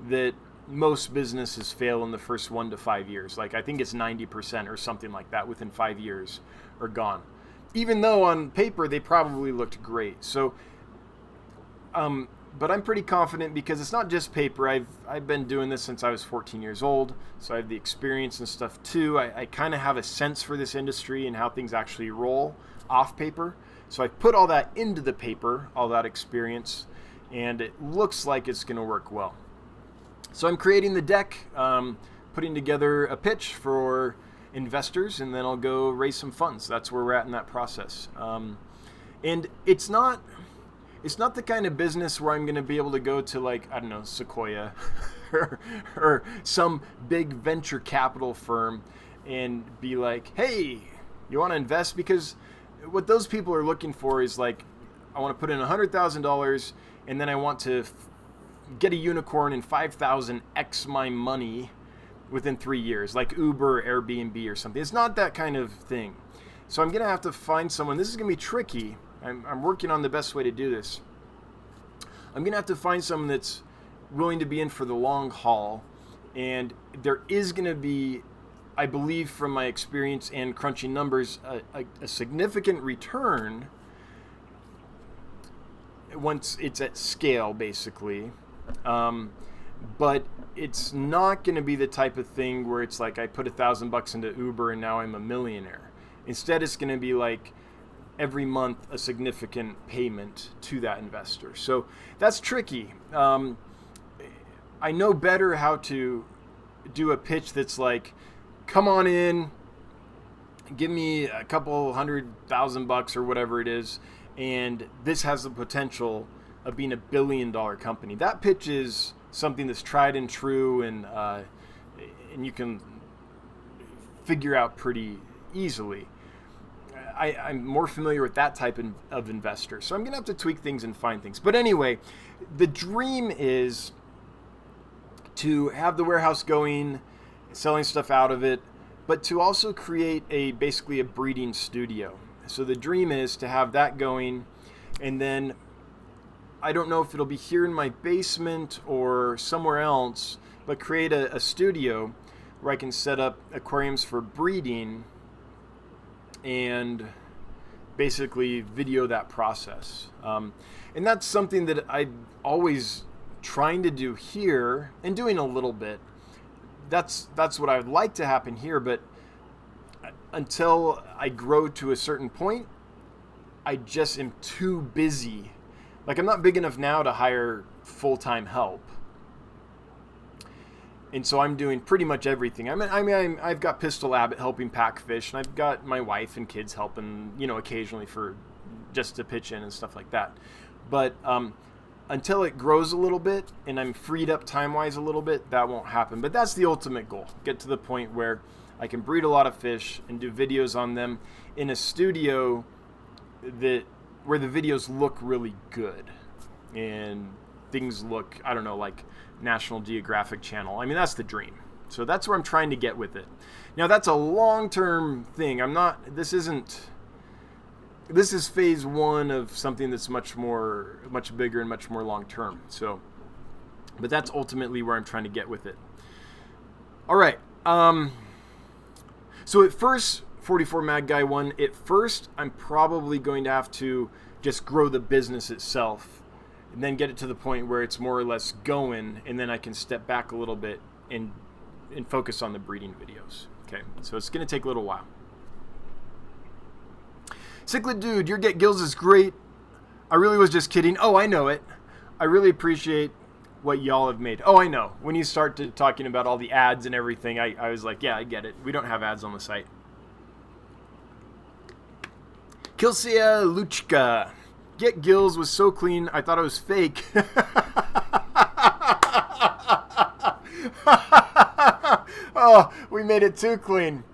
Speaker 1: that most businesses fail in the first 1 to 5 years. Like, I think it's 90% or something like that within 5 years are gone. Even though on paper they probably looked great. So, but I'm pretty confident because it's not just paper. I've been doing this since I was 14 years old, so I have the experience and stuff too. I kind of have a sense for this industry and how things actually roll off paper. So I put all that into the paper, all that experience, and it looks like it's going to work well. So I'm creating the deck, putting together a pitch for investors, and then I'll go raise some funds. That's where we're at in that process. And it's not the kind of business where I'm going to be able to go to, like, I don't know, Sequoia or some big venture capital firm and be like, hey, you want to invest? Because what those people are looking for is like, I want to put in $100,000 and then I want to get a unicorn and 5,000x my money within 3 years, like Uber or Airbnb or something. It's not that kind of thing. So I'm going to have to find someone. This is going to be tricky. I'm working on the best way to do this. I'm going to have to find someone that's willing to be in for the long haul. And there is going to be, I believe from my experience and crunching numbers, a significant return once it's at scale, basically. But it's not going to be the type of thing where it's like I put $1,000 into Uber and now I'm a millionaire. Instead, it's going to be like every month a significant payment to that investor. So that's tricky. I know better how to do a pitch that's like, come on in, give me a couple $100,000 or whatever it is, and this has the potential of being $1 billion company. That pitch is something that's tried and true, and you can figure out pretty easily. I'm more familiar with that type of investor, so I'm going to have to tweak things and find things. But anyway, the dream is to have the warehouse going, selling stuff out of it, but to also create basically a breeding studio. So the dream is to have that going, and then I don't know if it'll be here in my basement or somewhere else, but create a studio where I can set up aquariums for breeding and basically video that process. And that's something that I'm always trying to do here and doing a little bit. That's what I would like to happen here, but until I grow to a certain point, I just am too busy Like, I'm not big enough now to hire full-time help. And so I'm doing pretty much everything. I've got Pistol Abbott helping pack fish, and I've got my wife and kids helping, occasionally for just to pitch in and stuff like that. But until it grows a little bit and I'm freed up time-wise a little bit, that won't happen. But that's the ultimate goal. Get to the point where I can breed a lot of fish and do videos on them in a studio where the videos look really good and things look, I don't know, like National Geographic Channel. I mean, that's the dream. So that's where I'm trying to get with it. Now, that's a long-term thing. This is phase one of something that's much bigger and much more long-term. So, but that's ultimately where I'm trying to get with it. All right. So at first, 44 Mad Guy 1, at first, I'm probably going to have to just grow the business itself and then get it to the point where it's more or less going, and then I can step back a little bit and focus on the breeding videos. Okay, so it's going to take a little while. Cichlid Dude, your Get Gills is great. I really was just kidding. Oh, I know it. I really appreciate what y'all have made. Oh, I know. When you start talking about all the ads and everything, I was like, yeah, I get it. We don't have ads on the site. Kilsia Luchka. Get Gills was so clean, I thought it was fake. Oh, we made it too clean.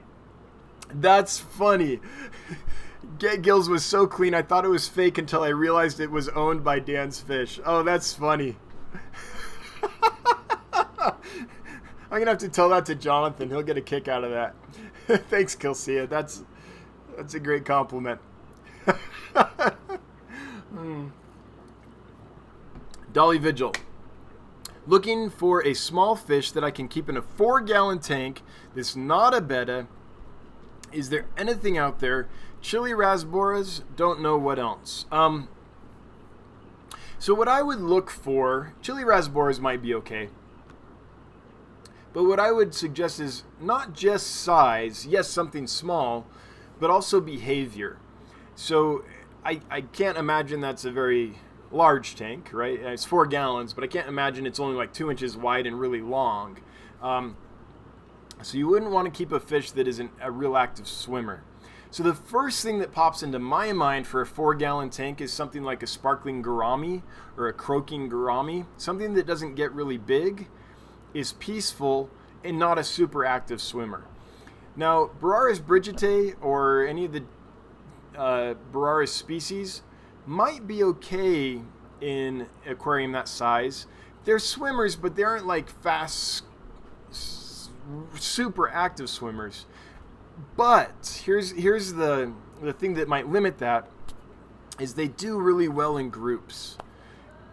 Speaker 1: That's funny. Get Gills was so clean, I thought it was fake until I realized it was owned by Dan's Fish. Oh, that's funny. I'm going to have to tell that to Jonathan. He'll get a kick out of that. Thanks, Kilsia. That's a great compliment. Dolly Vigil. Looking for a small fish that I can keep in a 4-gallon tank that's not a betta. Is there anything out there? Chili rasboras, don't know what else. So what I would look for, chili rasboras might be okay. But what I would suggest is not just size, yes, something small, but also behavior. So I can't imagine that's a very large tank, right? It's 4 gallons, but I can't imagine it's only like 2 inches wide and really long. So you wouldn't want to keep a fish that isn't a real active swimmer. So the first thing that pops into my mind for a 4-gallon tank is something like a sparkling gourami or a croaking gourami. Something that doesn't get really big, is peaceful, and not a super active swimmer. Now, Boraras brigitae or any of the Boraras species might be okay in aquarium that size. They're swimmers, but they aren't like fast, super active swimmers. But here's the thing that might limit that is they do really well in groups.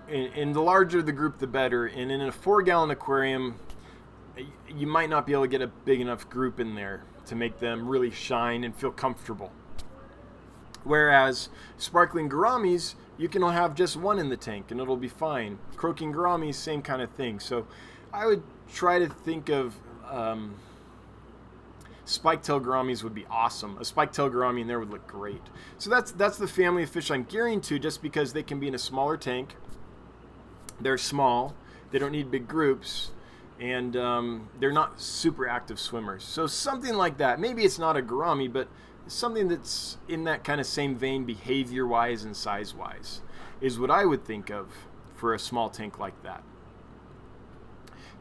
Speaker 1: And the larger the group, the better. And in a 4-gallon aquarium, you might not be able to get a big enough group in there to make them really shine and feel comfortable. Whereas sparkling gouramis, you can have just one in the tank and it'll be fine. Croaking gouramis, same kind of thing. So I would try to think of spike-tail gouramis would be awesome. A spike-tail gourami in there would look great. So that's the family of fish I'm gearing to, just because they can be in a smaller tank. They're small. They don't need big groups. And they're not super active swimmers. So something like that. Maybe it's not a gourami, but something that's in that kind of same vein, behavior-wise and size-wise, is what I would think of for a small tank like that.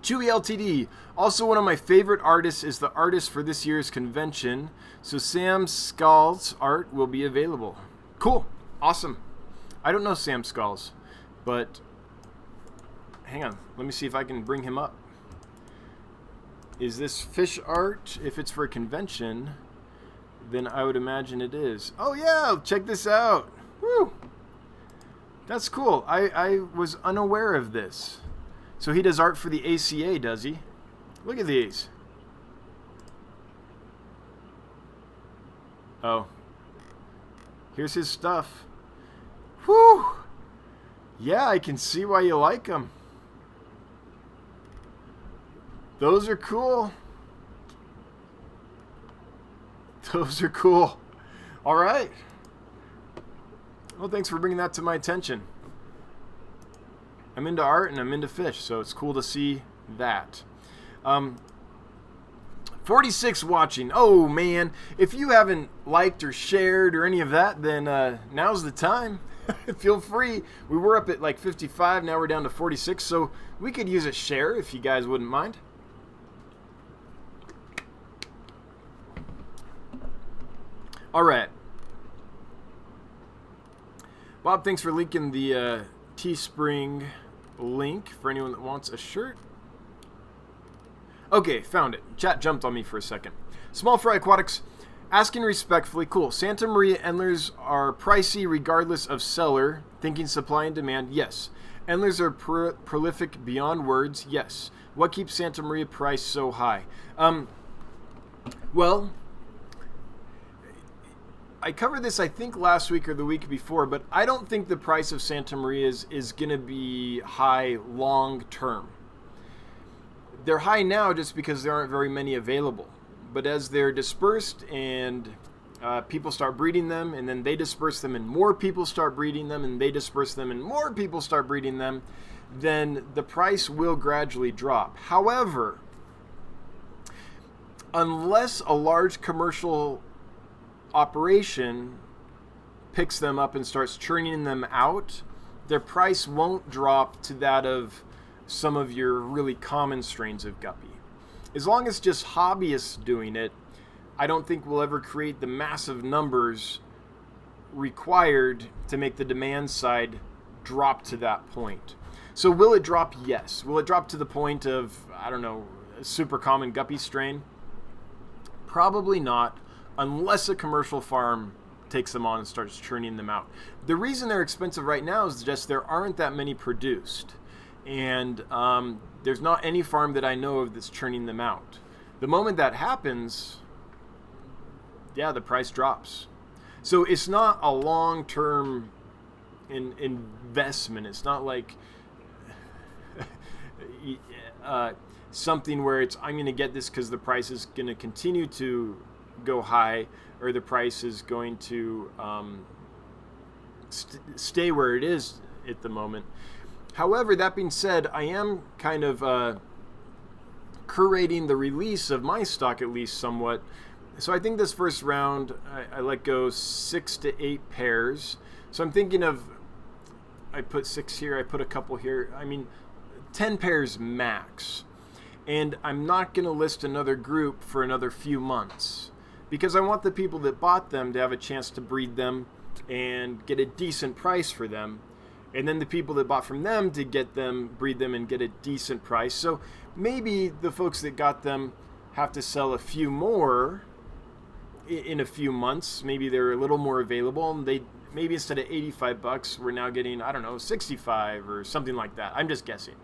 Speaker 1: Chewy LTD. Also, one of my favorite artists is the artist for this year's convention. So Sam Skulls art will be available. Cool. Awesome. I don't know Sam Skulls, but hang on. Let me see if I can bring him up. Is this fish art? If it's for a convention, then I would imagine it is. Oh yeah, check this out. Woo! That's cool. I was unaware of this. So he does art for the ACA, does he? Look at these. Oh. Here's his stuff. Whew! Yeah, I can see why you like them. Those are cool. Those are cool. All right. Well, thanks for bringing that to my attention. I'm into art and I'm into fish, so it's cool to see that. 46 watching. Oh man, if you haven't liked or shared or any of that, then now's the time. Feel free. We were up at like 55, now we're down to 46, so we could use a share if you guys wouldn't mind. All right. Bob, thanks for linking the Teespring link for anyone that wants a shirt. Okay, found it. Chat jumped on me for a second. Small Fry Aquatics, asking respectfully, cool. Santa Maria Endlers are pricey regardless of seller. Thinking supply and demand, yes. Endlers are prolific beyond words, yes. What keeps Santa Maria price so high? Well, I covered this, I think, last week or the week before, but I don't think the price of Santa Maria is going to be high long term. They're high now just because there aren't very many available. But as they're dispersed and people start breeding them, and then they disperse them and more people start breeding them, and they disperse them and more people start breeding them, then the price will gradually drop. However, unless a large commercial operation picks them up and starts churning them out, their price won't drop to that of some of your really common strains of guppy. As long as just hobbyists doing it, I don't think we'll ever create the massive numbers required to make the demand side drop to that point. So will it drop? Yes. Will it drop to the point of, I don't know, a super common guppy strain? Probably not, unless a commercial farm takes them on and starts churning them out. The reason they're expensive right now is just there aren't that many produced. And there's not any farm that I know of that's churning them out. The moment that happens, yeah, the price drops. So it's not a long-term investment. It's not like something where I'm going to get this because the price is going to continue to go high, or the price is going to stay where it is at the moment. However, that being said, I am kind of curating the release of my stock at least somewhat. So I think this first round, I let go 6 to 8 pairs. So I'm thinking of, I put 6 here, I put a couple here. I mean, 10 pairs max. And I'm not going to list another group for another few months, because I want the people that bought them to have a chance to breed them and get a decent price for them. And then the people that bought from them to get them, breed them, and get a decent price. So maybe the folks that got them have to sell a few more in a few months. Maybe they're a little more available, and maybe instead of $85, we're now getting, I don't know, 65 or something like that. I'm just guessing.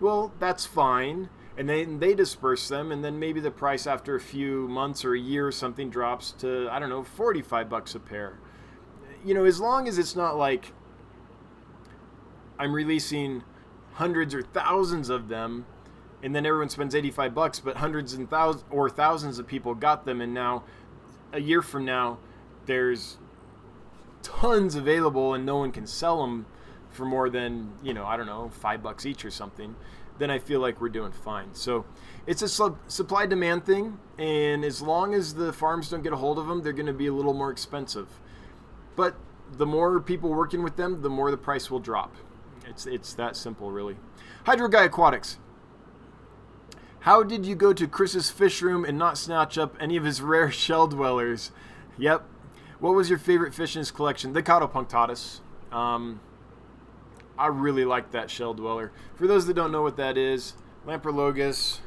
Speaker 1: Well, that's fine. And then they disperse them, and then maybe the price after a few months or a year or something drops to, I don't know, $45 a pair. You know, as long as it's not like I'm releasing hundreds or thousands of them, and then everyone spends $85, but hundreds and thousands of people got them, and now a year from now there's tons available and no one can sell them for more than, you know, I don't know, $5 each or something, then I feel like we're doing fine. So it's a supply demand thing, and as long as the farms don't get a hold of them, they're going to be a little more expensive. But the more people working with them, the more the price will drop. It's that simple, really. Hydro Guy Aquatics. How did you go to Chris's fish room and not snatch up any of his rare shell dwellers? Yep. What was your favorite fish in his collection? The Cautopunctatus. I really like that shell dweller. For those that don't know what that is, Lamprologus,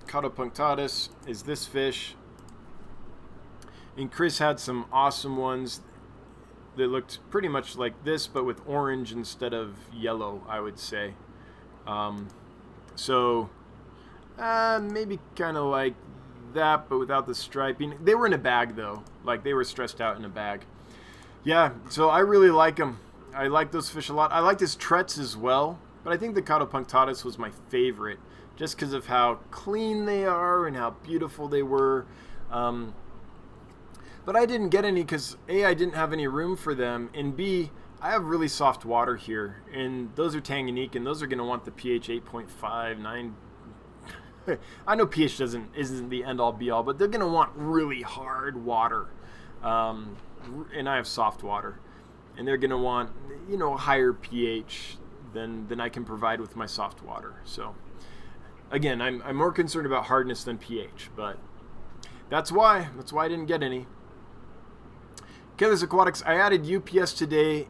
Speaker 1: Cautopunctatus is this fish. And Chris had some awesome ones that looked pretty much like this, but with orange instead of yellow, I would say. Maybe kind of like that, but without the striping. They were in a bag, though. Like, they were stressed out in a bag. Yeah, so I really like them. I like those fish a lot. I like this Tretz as well, but I think the Cautopunctatus was my favorite, just because of how clean they are and how beautiful they were. But I didn't get any because A, I didn't have any room for them, and B, I have really soft water here, and those are Tanganyika, and those are going to want the pH 8.5, 9. I know pH isn't the end all be all, but they're going to want really hard water, and I have soft water, and they're going to want, you know, a higher pH than I can provide with my soft water. So again, I'm more concerned about hardness than pH, but that's why I didn't get any. Gills Aquatics, I added UPS today.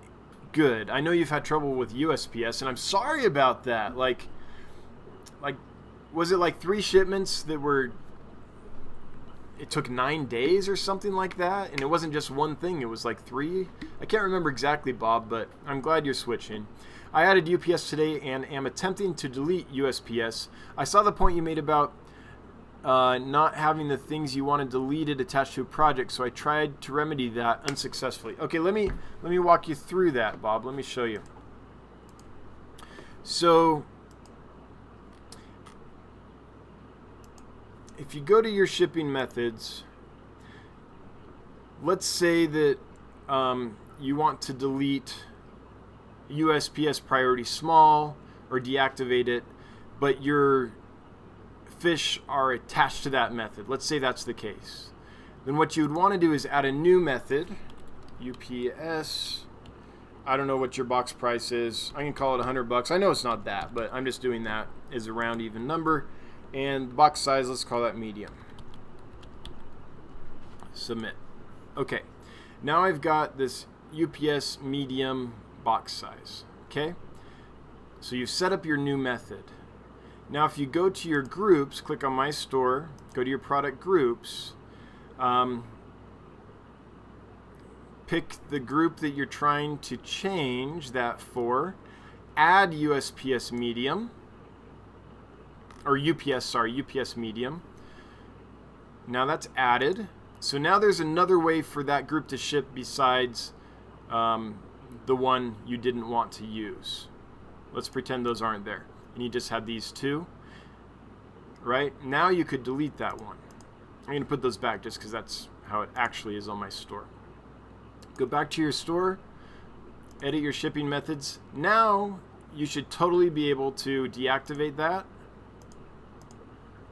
Speaker 1: Good. I know you've had trouble with USPS, and I'm sorry about that. Like was it like 3 shipments that were, it took 9 days or something like that, and it wasn't just one thing, it was like 3? I can't remember exactly, Bob, but I'm glad you're switching. I added UPS today and am attempting to delete USPS. I saw the point you made about not having the things you wanted deleted attached to a project, so I tried to remedy that unsuccessfully. Okay, let me walk you through that, Bob. Let me show you. So if you go to your shipping methods, let's say that you want to delete USPS priority small or deactivate it, but your fish are attached to that method. Let's say that's the case. Then what you would want to do is add a new method, UPS. I don't know what your box price is. I can call it $100. I know it's not that, but I'm just doing that as a round even number. And box size, let's call that medium. Submit. Okay, now I've got this UPS medium box size. Okay, so you've set up your new method. Now if you go to your groups, click on my store, go to your product groups, pick the group that you're trying to change that for, add USPS medium, or UPS medium. Now that's added. So now there's another way for that group to ship besides the one you didn't want to use. Let's pretend those aren't there. And you just have these two. Right? Now you could delete that one. I'm going to put those back just because that's how it actually is on my store. Go back to your store, edit your shipping methods. Now you should totally be able to deactivate that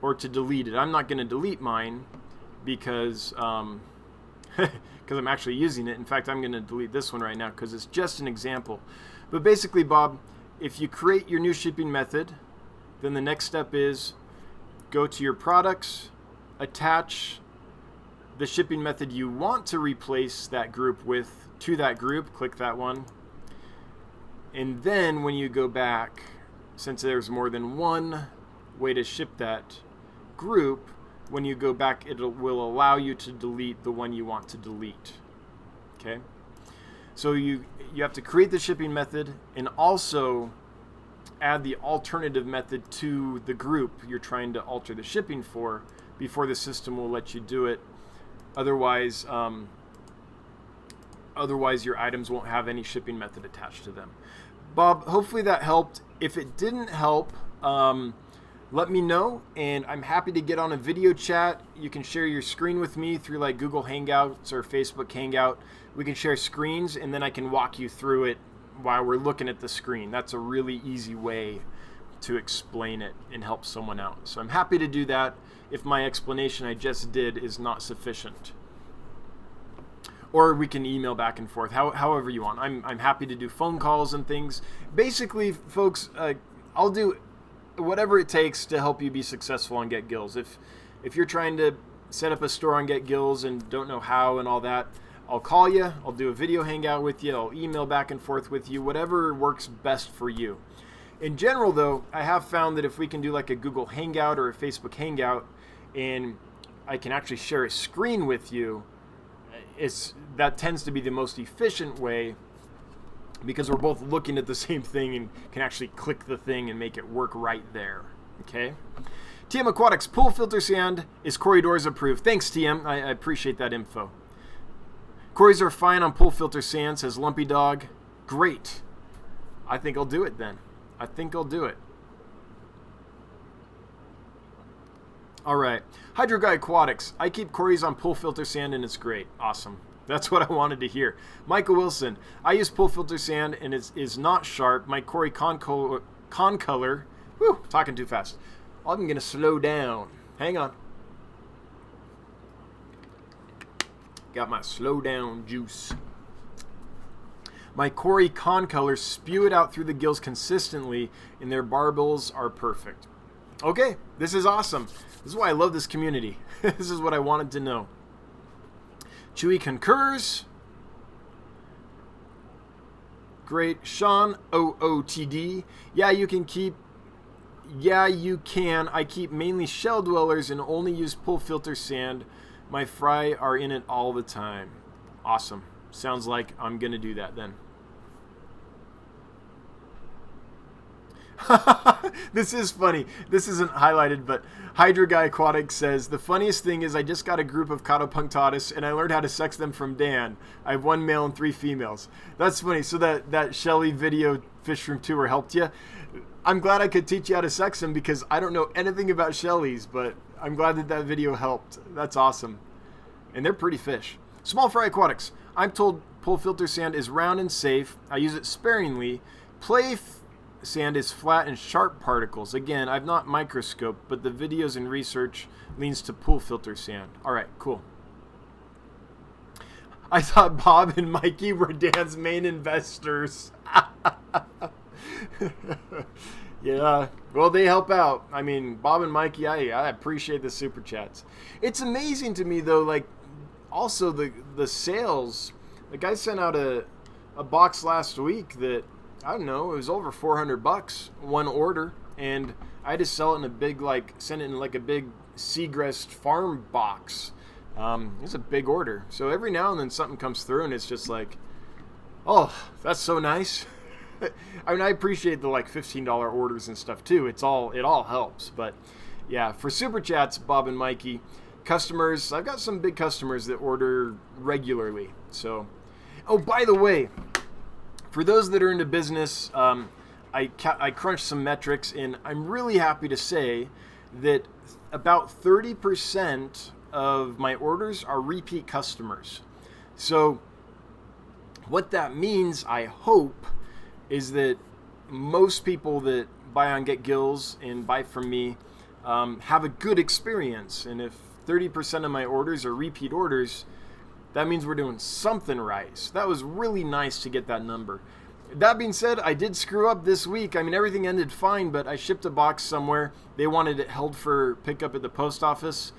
Speaker 1: or to delete it. I'm not going to delete mine because I'm actually using it. In fact, I'm going to delete this one right now because it's just an example. But basically, Bob, if you create your new shipping method, then the next step is go to your products, attach the shipping method you want to replace that group with to that group, click that one. And then when you go back, since there's more than one way to ship that group, when you go back, it will allow you to delete the one you want to delete. Okay? So you have to create the shipping method and also add the alternative method to the group you're trying to alter the shipping for before the system will let you do it. Otherwise your items won't have any shipping method attached to them. Bob, hopefully that helped. If it didn't help, let me know, and I'm happy to get on a video chat. You can share your screen with me through like Google Hangouts or Facebook Hangout. We can share screens, and then I can walk you through it while we're looking at the screen. That's a really easy way to explain it and help someone out. So I'm happy to do that if my explanation I just did is not sufficient. Or we can email back and forth, however you want. I'm happy to do phone calls and things. Basically, folks, I'll do whatever it takes to help you be successful on Get Gills. If you're trying to set up a store on Get Gills and don't know how and all that, I'll call you, I'll do a video hangout with you, I'll email back and forth with you, whatever works best for you. In general, though, I have found that if we can do like a Google Hangout or a Facebook Hangout, and I can actually share a screen with you, that tends to be the most efficient way because we're both looking at the same thing and can actually click the thing and make it work right there. Okay? TM Aquatics, pool filter sand is Corridors approved. Thanks, TM. I appreciate that info. Corys are fine on pool filter sand, says Lumpy Dog. Great. I think I'll do it then. I think I'll do it. All right. Hydro Guy Aquatics. I keep Corey's on pool filter sand and it's great. Awesome. That's what I wanted to hear. Michael Wilson. I use pool filter sand and it is not sharp. My Corey Concolor. Whew, talking too fast. I'm going to slow down. Hang on. Got my slow down juice. My Corey Concolor spew it out through the gills consistently and their barbels are perfect. Okay, this is awesome. This is why I love this community. This is what I wanted to know. Chewy concurs. Great. Sean OOTD. Yeah, you can keep. Yeah, you can. I keep mainly shell dwellers and only use pool filter sand. My fry are in it all the time. Awesome. Sounds like I'm going to do that then. This is funny. This isn't highlighted, but Hydro Guy Aquatic says, the funniest thing is I just got a group of Cotopunctatus and I learned how to sex them from Dan. I have 1 male and 3 females. That's funny. So that Shelly video fish room tour helped you. I'm glad I could teach you how to sex them because I don't know anything about Shelly's, but I'm glad that video helped. That's awesome. And they're pretty fish. Small Fry Aquatics. I'm told pool filter sand is round and safe. I use it sparingly. Sand is flat and sharp particles. Again, I've not microscoped, but the videos and research leans to pool filter sand. All right, cool. I thought Bob and Mikey were Dan's main investors. Yeah, well, they help out. I mean, Bob and Mikey, I appreciate the super chats. It's amazing to me, though, like, also the sales. The guy sent out a box last week that, I don't know, it was over $400, one order, and I had to sell it in a big, like, send it in like a big Seagrass farm box. It's a big order. So every now and then something comes through and it's just like, oh, that's so nice. I mean, I appreciate the like $15 orders and stuff too. It all helps. But yeah, for super chats, Bob and Mikey, customers, I've got some big customers that order regularly. So, oh, by the way, for those that are into business, I crunched some metrics, and I'm really happy to say that about 30% of my orders are repeat customers. So what that means, I hope, is that most people that buy on Get Gills and buy from me have a good experience. And if 30% of my orders are repeat orders, that means we're doing something right. So that was really nice to get that number. That being said, I did screw up this week. I mean, everything ended fine, but I shipped a box somewhere. They wanted it held for pickup at the post office.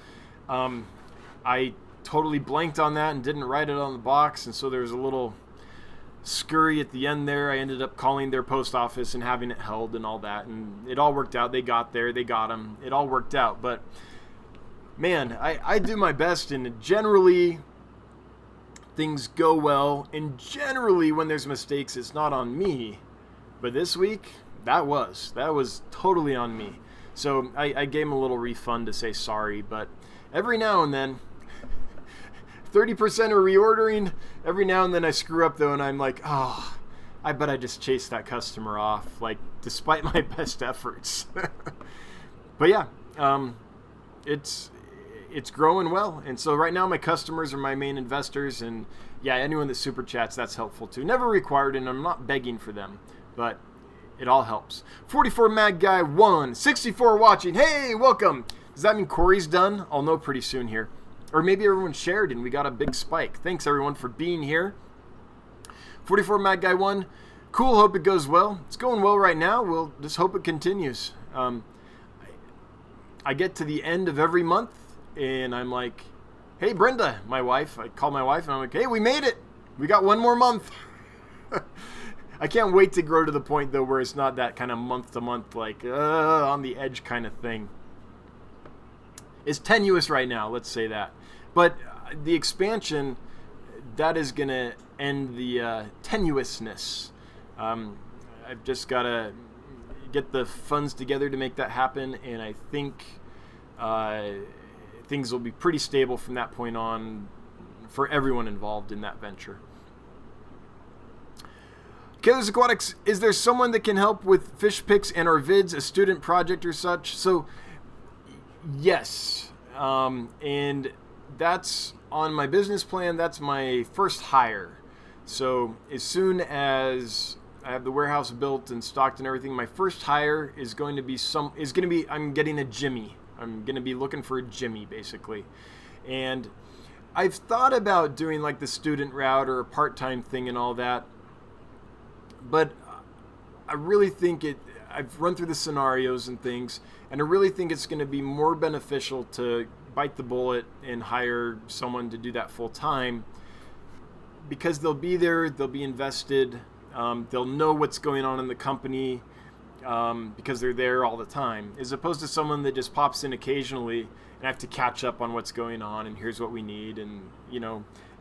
Speaker 1: I totally blanked on that and didn't write it on the box, and so there was a little scurry at the end there. I ended up calling their post office and having it held and all that, and it all worked out. They got there. They got them. It all worked out. But, man, I do my best, and generally things go well, and generally when there's mistakes, it's not on me. But this week, that was totally on me. So I gave him a little refund to say sorry, but every now and then, 30% are reordering. Every now and then I screw up though, and I'm like, oh, I bet I just chased that customer off, like, despite my best efforts. But yeah, it's growing well, and so right now my customers are my main investors, and yeah, anyone that super chats, that's helpful too. Never required, and I'm not begging for them, but it all helps. 44 Mad Guy 1, 64 watching. Hey, welcome. Does that mean Corey's done? I'll know pretty soon here. Or maybe everyone shared and we got a big spike. Thanks everyone for being here. 44 Mad Guy 1. Cool, hope it goes well. It's going well right now. We'll just hope it continues. I get to the end of every month and I'm like, hey Brenda, my wife. I call my wife and I'm like, hey, we made it. We got one more month. I can't wait to grow to the point though where it's not that kind of month to month, like on the edge kind of thing. It's tenuous right now, let's say that. But the expansion, that is going to end the tenuousness. I've just got to get the funds together to make that happen, and I think things will be pretty stable from that point on for everyone involved in that venture. Killers Aquatics, is there someone that can help with fish pics and or vids, a student project or such? So Yes, and that's on my business plan. That's my first hire. So as soon as I have the warehouse built and stocked and everything, my first hire is going to be I'm getting a Jimmy. I'm going to be looking for a Jimmy basically. And I've thought about doing like the student route or a part-time thing and all that. But I really think I've run through the scenarios and things, and I really think it's going to be more beneficial to bite the bullet and hire someone to do that full time, because they'll be there, they'll be invested, they'll know what's going on in the company because they're there all the time, as opposed to someone that just pops in occasionally and I have to catch up on what's going on and here's what we need, and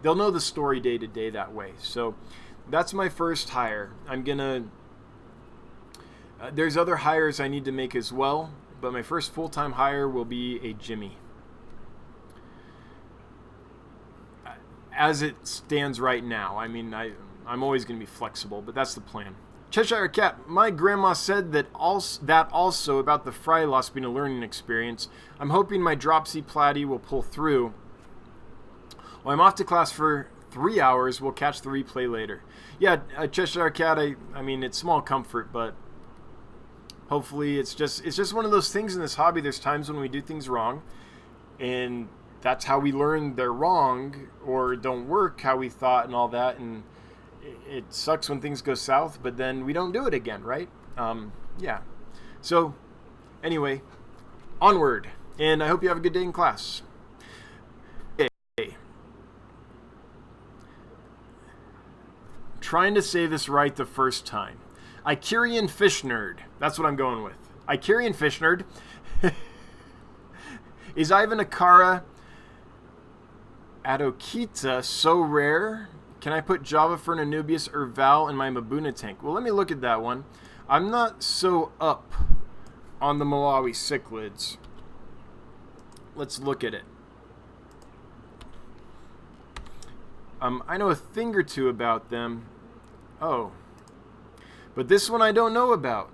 Speaker 1: they'll know the story day to day that way. So that's my first hire. I'm gonna there's other hires I need to make as well, but my first full-time hire will be a Jimmy. As it stands right now, I mean, I'm always going to be flexible, but that's the plan. Cheshire Cat, my grandma said that also about the fry loss being a learning experience. I'm hoping my dropsy platy will pull through. Well, I'm off to class for 3 hours. We'll catch the replay later. Yeah, Cheshire Cat, I mean, it's small comfort, but hopefully it's just one of those things in this hobby. There's times when we do things wrong, and that's how we learn they're wrong or don't work how we thought and all that. And it sucks when things go south, but then we don't do it again, right? Yeah. So anyway, onward. And I hope you have a good day in class. Okay. Trying to say this right the first time. Icarian Fish Nerd. That's what I'm going with. Icarian Fish Nerd. Is Ivan Akara Adokita so rare? Can I put Java Fern, Anubias, or Val in my Mabuna tank? Well, let me look at that one. I'm not so up on the Malawi cichlids. Let's look at it. I know a thing or two about them. Oh. But this one I don't know about.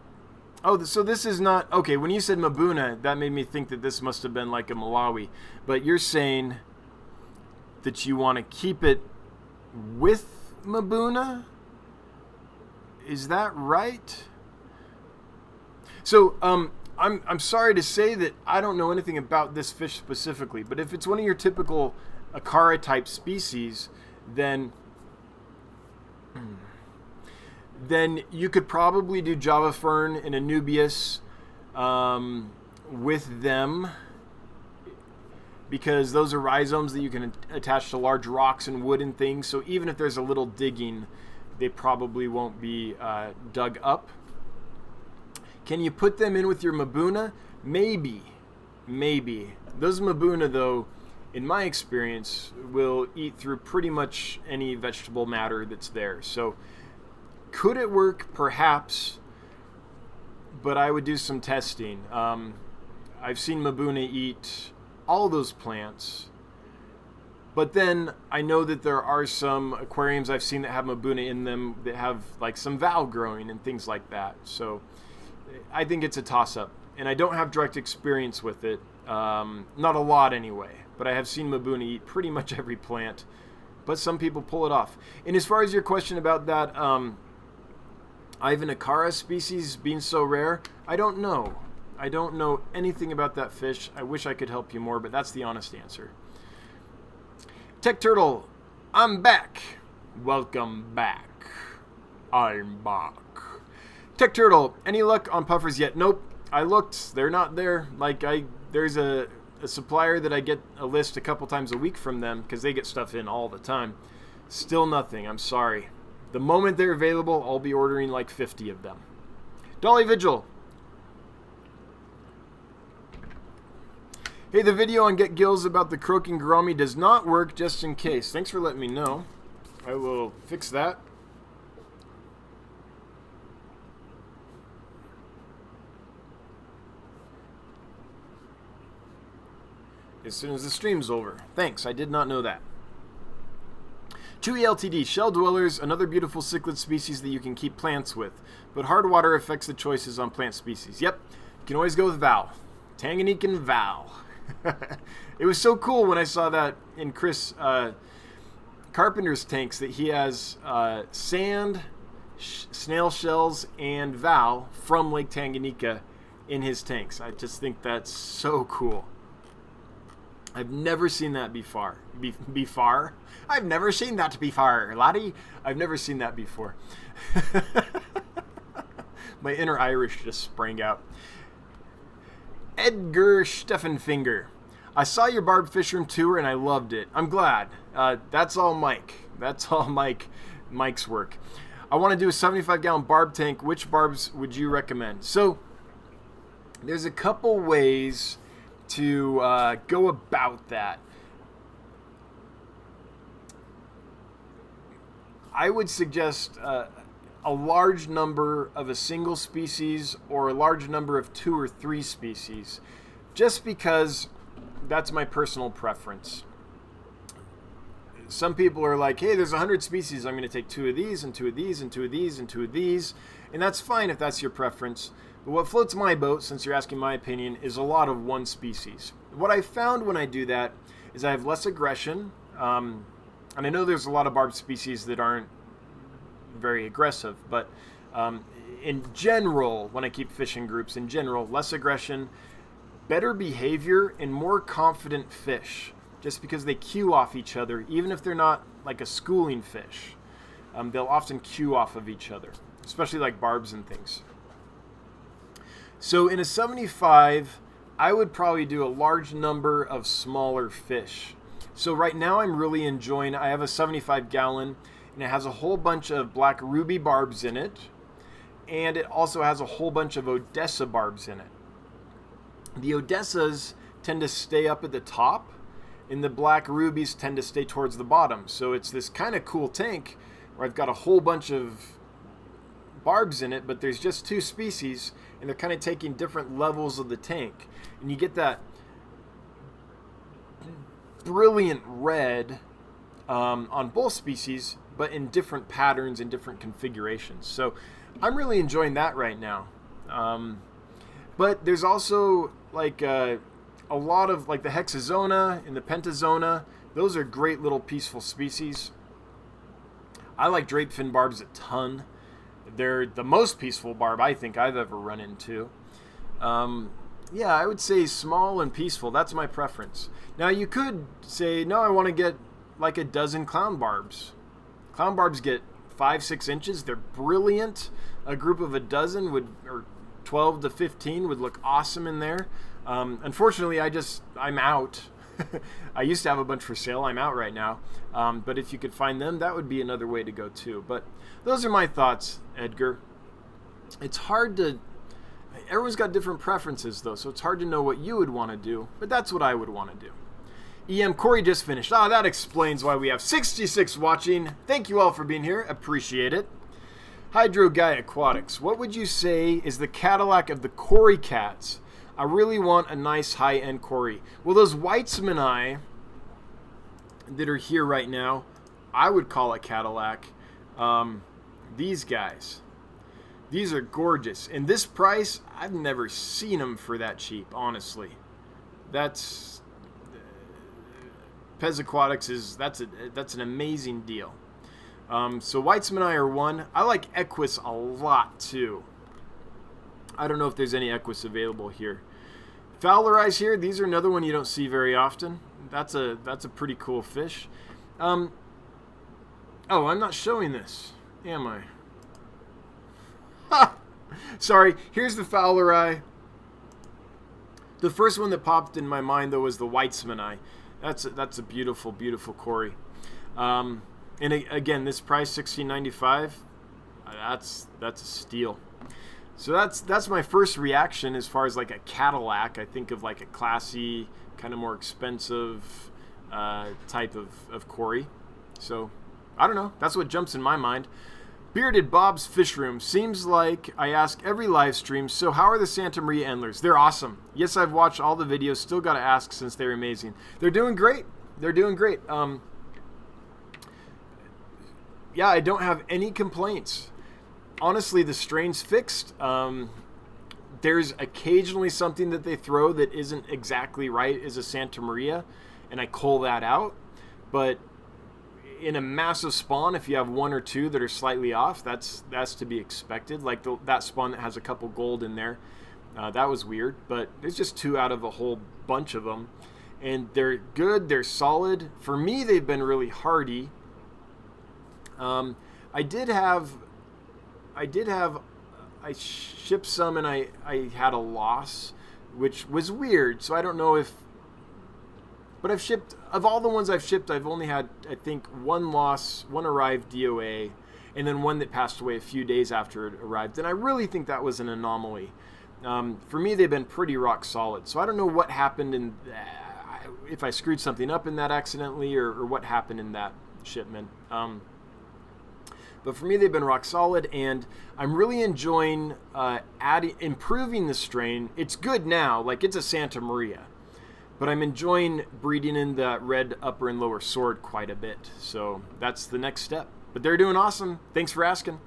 Speaker 1: Oh, so this is not... Okay, when you said Mabuna, that made me think that this must have been like a Malawi. But you're saying that you want to keep it with Mabuna? Is that right? So, I'm sorry to say that I don't know anything about this fish specifically, but if it's one of your typical Akara type species, then you could probably do Java Fern and Anubias with them, because those are rhizomes that you can attach to large rocks and wood and things. So even if there's a little digging, they probably won't be dug up. Can you put them in with your Mabuna? Maybe. Those Mabuna, though, in my experience, will eat through pretty much any vegetable matter that's there. So could it work? Perhaps. But I would do some testing. I've seen Mabuna eat all those plants, but then I know that there are some aquariums I've seen that have Mabuna in them that have like some val growing and things like that. So I think it's a toss-up, and I don't have direct experience with it, not a lot anyway, but I have seen Mabuna eat pretty much every plant, but some people pull it off. And as far as your question about that Ivan Akara species being so rare, I don't know. I don't know anything about that fish. I wish I could help you more, but that's the honest answer. Tech Turtle, I'm back. Welcome back. I'm back. Tech Turtle, any luck on puffers yet? Nope. I looked. They're not there. There's a supplier that I get a list a couple times a week from them because they get stuff in all the time. Still nothing. I'm sorry. The moment they're available, I'll be ordering like 50 of them. Dolly Vigil. Hey, the video on Get Gills about the croaking gourami does not work, just in case. Thanks for letting me know. I will fix that. As soon as the stream's over. Thanks, I did not know that. Chewy LTD, shell dwellers, another beautiful cichlid species that you can keep plants with, but hard water affects the choices on plant species. Yep, you can always go with Val. Tanganyikan Val. It was so cool when I saw that in Chris Carpenter's tanks that he has sand, snail shells, and Val from Lake Tanganyika in his tanks. I just think that's so cool. I've never seen that before. Before? I've never seen that before, laddie. I've never seen that before. My inner Irish just sprang out. Edgar Steffenfinger. I saw your barb fish room tour and I loved it. I'm glad. That's all Mike. That's all Mike's work. I want to do a 75-gallon barb tank. Which barbs would you recommend? So there's a couple ways to go about that. I would suggest a large number of a single species or a large number of 2 or 3 species, just because that's my personal preference. Some people are like, hey, there's 100 species. I'm going to take 2 of these and 2 of these and 2 of these and 2 of these. And that's fine if that's your preference. But what floats my boat, since you're asking my opinion, is a lot of one species. What I found when I do that is I have less aggression. And I know there's a lot of barb species that aren't very aggressive. But in general, when I keep fishing groups, in general, less aggression, better behavior, and more confident fish. Just because they cue off each other, even if they're not like a schooling fish. They'll often cue off of each other, especially like barbs and things. So in a 75, I would probably do a large number of smaller fish. So right now I'm really enjoying, I have a 75-gallon, and it has a whole bunch of black ruby barbs in it, and it also has a whole bunch of Odessa barbs in it. The Odessas tend to stay up at the top, and the black rubies tend to stay towards the bottom. So it's this kind of cool tank where I've got a whole bunch of barbs in it, but there's just 2 species, and they're kind of taking different levels of the tank. And you get that brilliant red on both species, but in different patterns and different configurations. So I'm really enjoying that right now. But there's also like a lot of like the Hexazona and the Pentazona. Those are great little peaceful species. I like drape fin barbs a ton. They're the most peaceful barb I think I've ever run into. Yeah, I would say small and peaceful. That's my preference. Now you could say, no, I want to get like a dozen clown barbs. Clown barbs get 5-6 inches. They're brilliant. A group of a dozen would, or 12 to 15 would look awesome in there. Unfortunately, I'm out. I used to have a bunch for sale. I'm out right now. But if you could find them, that would be another way to go too. But those are my thoughts, Edgar. It's hard to... Everyone's got different preferences, though, so it's hard to know what you would want to do. But that's what I would want to do. EM Corey just finished. That explains why we have 66 watching. Thank you all for being here. Appreciate it. Hydro Guy Aquatics. What would you say is the Cadillac of the Corey cats? I really want a nice high-end Corey. Well, those Weitzmanni that are here right now, I would call a Cadillac. These guys. These are gorgeous. And this price, I've never seen them for that cheap, honestly. That's... Pez Aquatics that's an amazing deal. So Weitzmanni are one. I like Equus a lot, too. I don't know if there's any Equus available here. Fowler eyes here. These are another one you don't see very often. That's a pretty cool fish. Oh, I'm not showing this, am I? Ha! Sorry. Here's the Fowler eye. The first one that popped in my mind though was the Weitzmanni. That's a beautiful, beautiful Corey. And again, this price $16.95. That's a steal. So that's my first reaction as far as like a Cadillac. I think of like a classy, kind of more expensive type of Corey. So I don't know. That's what jumps in my mind. Bearded Bob's Fish Room. Seems like I ask every live stream, so how are the Santa Maria Endlers? They're awesome. Yes, I've watched all the videos. Still got to ask since they're amazing. They're doing great. They're doing great. Yeah, I don't have any complaints. Honestly, the strain's fixed. There's occasionally something that they throw that isn't exactly right as a Santa Maria, and I cull that out. But in a massive spawn, if you have one or two that are slightly off, that's to be expected. Like that spawn that has a couple gold in there, that was weird. But there's just 2 out of a whole bunch of them, and they're good. They're solid. For me, they've been really hardy. I shipped some and I had a loss, which was weird. So I don't know if, but I've shipped, of all the ones I've shipped, I've only had, I think, 1 loss, 1 arrived DOA, and then 1 that passed away a few days after it arrived. And I really think that was an anomaly. For me, they've been pretty rock solid. So I don't know what happened in, if I screwed something up in that accidentally, or what happened in that shipment. But for me, they've been rock solid, and I'm really enjoying improving the strain. It's good now, like it's a Santa Maria, but I'm enjoying breeding in the red upper and lower sword quite a bit. So that's the next step. But they're doing awesome. Thanks for asking.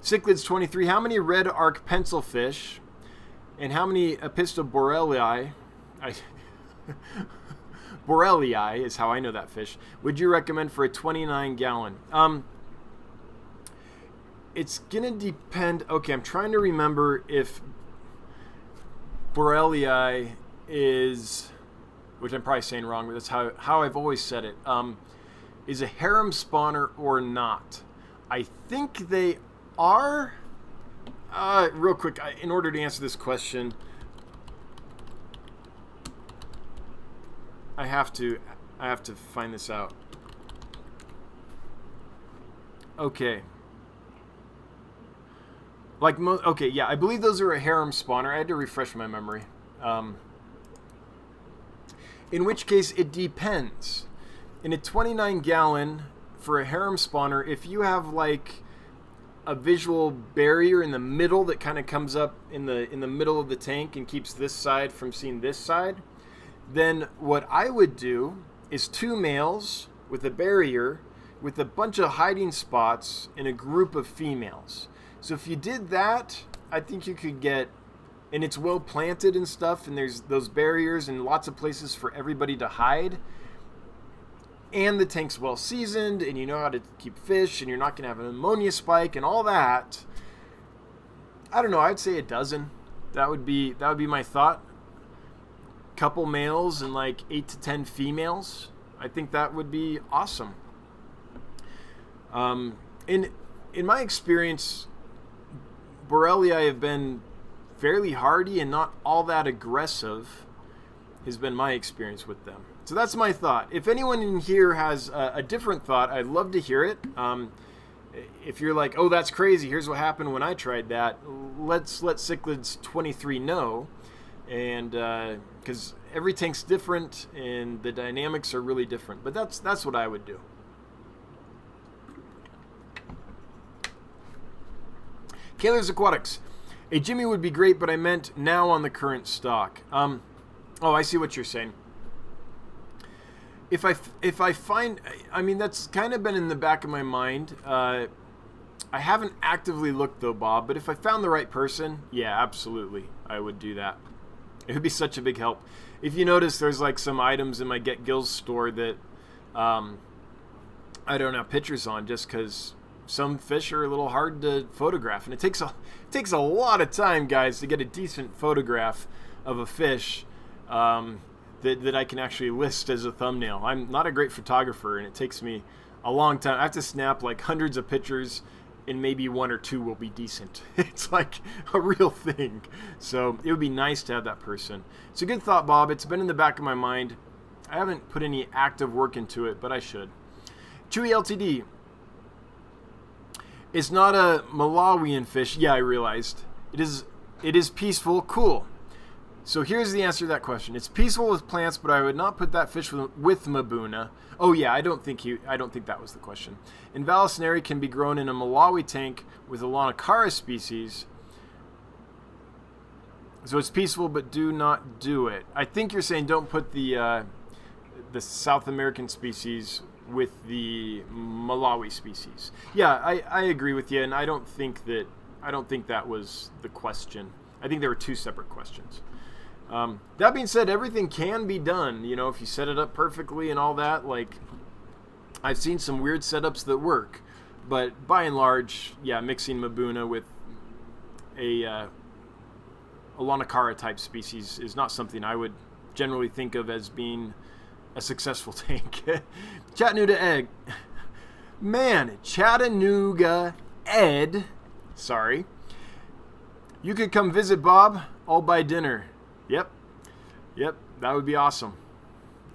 Speaker 1: Cichlids23, how many red arc pencilfish and how many Epistoborellii, Borellii is how I know that fish, would you recommend for a 29 gallon? It's going to depend. Okay, I'm trying to remember if Borellii is, which I'm probably saying wrong, but that's how I've always said it, is a harem spawner or not. I think they are. Real quick, in order to answer this question, I have to find this out. Okay. Okay, yeah, I believe those are a harem spawner. I had to refresh my memory. In which case, it depends. In a 29 gallon, for a harem spawner, if you have like a visual barrier in the middle that kind of comes up in the middle of the tank and keeps this side from seeing this side, then what I would do is 2 males with a barrier with a bunch of hiding spots in a group of females. So if you did that, I think you could get, and it's well planted and stuff, and there's those barriers and lots of places for everybody to hide, and the tank's well seasoned, and you know how to keep fish, and you're not going to have an ammonia spike and all that. I don't know, I'd say a dozen. That would be my thought. Couple males and like 8 to 10 females. I think that would be awesome. In my experience, Borellii have been fairly hardy and not all that aggressive, has been my experience with them. So that's my thought. If anyone in here has a different thought, I'd love to hear it. If you're like, oh, that's crazy, here's what happened when I tried that, let's let Cichlids23 know. And because every tank's different and the dynamics are really different. But that's what I would do. Kaler's Aquatics. A Jimmy would be great, but I meant now on the current stock. Oh, I see what you're saying. If I find, I mean, that's kind of been in the back of my mind. I haven't actively looked though, Bob, but if I found the right person, yeah, absolutely, I would do that. It would be such a big help. If you notice, there's like some items in my Gills store that I don't have pictures on, just because some fish are a little hard to photograph, and it takes a lot of time, guys, to get a decent photograph of a fish that I can actually list as a thumbnail. I'm not a great photographer, and it takes me a long time. I have to snap like hundreds of pictures, and maybe 1 or 2 will be decent. It's like a real thing. So it would be nice to have that person. It's a good thought, Bob. It's been in the back of my mind. I haven't put any active work into it, but I should. Chewy LTD. It's not a Malawian fish. Yeah, I realized. It is peaceful. Cool. So here's the answer to that question. It's peaceful with plants, but I would not put that fish with Mabuna. Oh yeah, I don't think that was the question. Invalucinary can be grown in a Malawi tank with a Lanacara species. So it's peaceful, but do not do it. I think you're saying don't put the South American species with the Malawi species. Yeah, I agree with you, and I don't think that was the question. I think there were 2 separate questions. That being said, everything can be done, you know, if you set it up perfectly and all that. Like, I've seen some weird setups that work, but by and large, yeah, mixing Mabuna with a Lanacara type species is not something I would generally think of as being a successful tank. Chattanooga Egg. Man, Chattanooga Ed. Sorry. You could come visit Bob. I'll buy dinner. Yep. That would be awesome.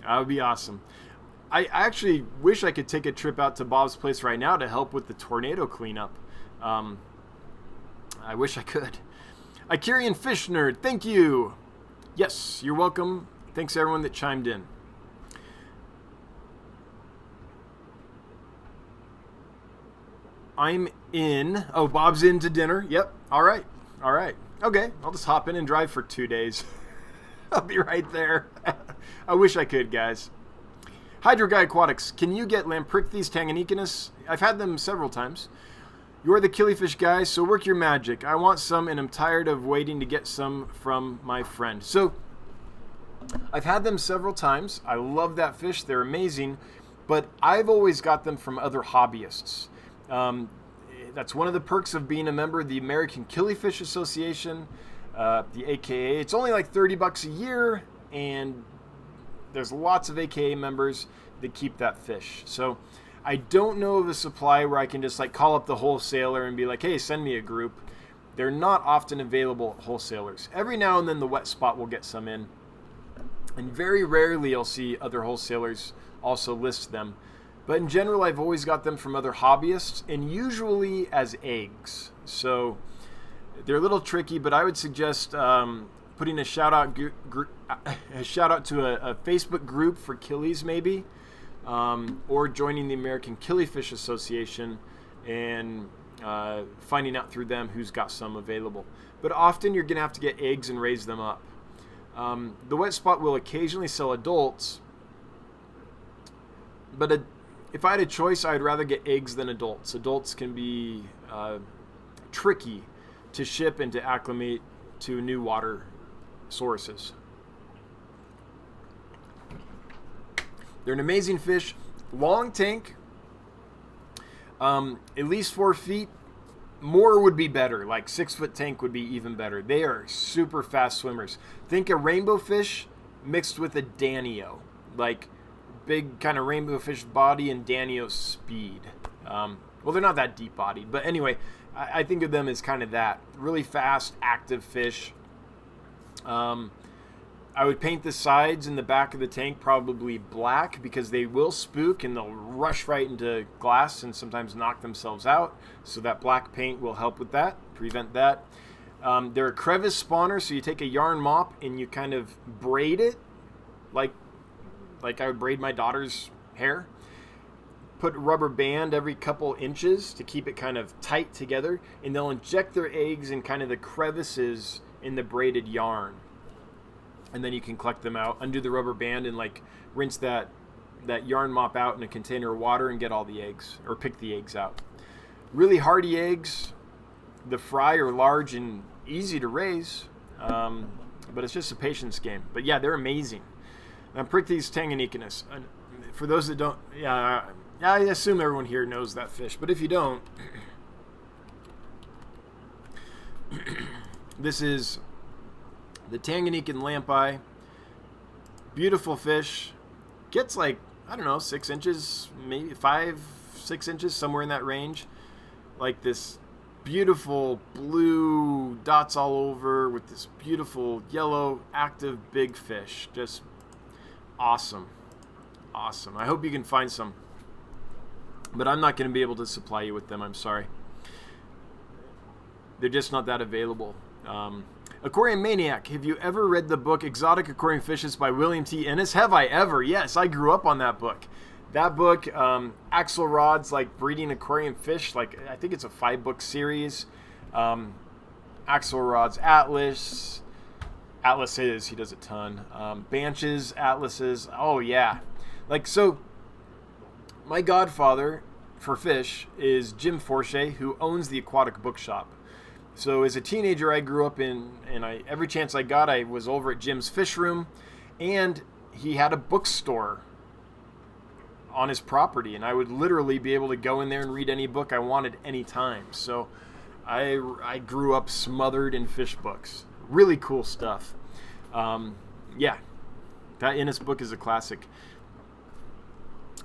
Speaker 1: That would be awesome. I actually wish I could take a trip out to Bob's place right now to help with the tornado cleanup. I wish I could. Icarian Fish Nerd, thank you. Yes, you're welcome. Thanks to everyone that chimed in. I'm in. Oh, Bob's in to dinner. Yep. All right. Okay, I'll just hop in and drive for 2 days. I'll be right there. I wish I could, guys. Hydro Guy Aquatics, can you get Lamprichthys tanganicanus? I've had them several times. You're the killifish guy, so work your magic. I want some, and I'm tired of waiting to get some from my friend. So, I've had them several times. I love that fish. They're amazing. But I've always got them from other hobbyists. That's one of the perks of being a member of the American Killifish Association, the AKA. It's only like $30 a year, and there's lots of AKA members that keep that fish. So I don't know of a supply where I can just like call up the wholesaler and be like, hey, send me a group. They're not often available at wholesalers. Every now and then the wet spot will get some in. And very rarely you'll see other wholesalers also list them. But in general, I've always got them from other hobbyists, and usually as eggs. So they're a little tricky, but I would suggest putting a shout out to a Facebook group for killies, maybe, or joining the American Killifish Association and finding out through them who's got some available. But often you're going to have to get eggs and raise them up. The wet spot will occasionally sell adults, but if I had a choice, I'd rather get eggs than adults. Adults can be tricky to ship and to acclimate to new water sources. They're an amazing fish. Long tank, at least 4 feet. More would be better. Like 6-foot tank would be even better. They are super fast swimmers. Think a rainbow fish mixed with a Danio. Like big kind of rainbow fish body and Danio speed. Well, they're not that deep bodied, but anyway, I think of them as kind of that. Really fast, active fish. I would paint the sides and the back of the tank probably black because they will spook and they'll rush right into glass and sometimes knock themselves out. So that black paint will help with that, prevent that. They're a crevice spawner, so you take a yarn mop and you kind of braid it like I would braid my daughter's hair. Put a rubber band every couple inches to keep it kind of tight together, and they'll inject their eggs in kind of the crevices in the braided yarn. And then you can collect them out, undo the rubber band, and like rinse that yarn mop out in a container of water and get all the eggs, or pick the eggs out. Really hardy eggs. The fry are large and easy to raise, but it's just a patience game. But yeah, they're amazing. Lamprichthys tanganicanus. For those that don't, I assume everyone here knows that fish, but if you don't, this is the Tanganyikan lampi. Beautiful fish. Gets like, 6 inches, maybe 5-6 inches, somewhere in that range. Like this beautiful blue dots all over with this beautiful yellow active big fish. Just awesome. I hope you can find some. But I'm not going to be able to supply you with them. I'm sorry. They're just not that available. Aquarium Maniac, have you ever read the book Exotic Aquarium Fishes by William T. Ennis? Have I ever? Yes, I grew up on that book. That book, Axelrod's like breeding aquarium fish. Like I think it's a 5-book series. Axelrod's Atlas. Atlases, he does a ton. Banches, Atlases. Oh yeah. Like so. My godfather for fish is Jim Forshey, who owns the Aquatic Bookshop. So as a teenager, I grew up in, and every chance I got, I was over at Jim's Fish Room, and he had a bookstore on his property, and I would literally be able to go in there and read any book I wanted anytime. So I grew up smothered in fish books. Really cool stuff. Yeah, that Innes book is a classic.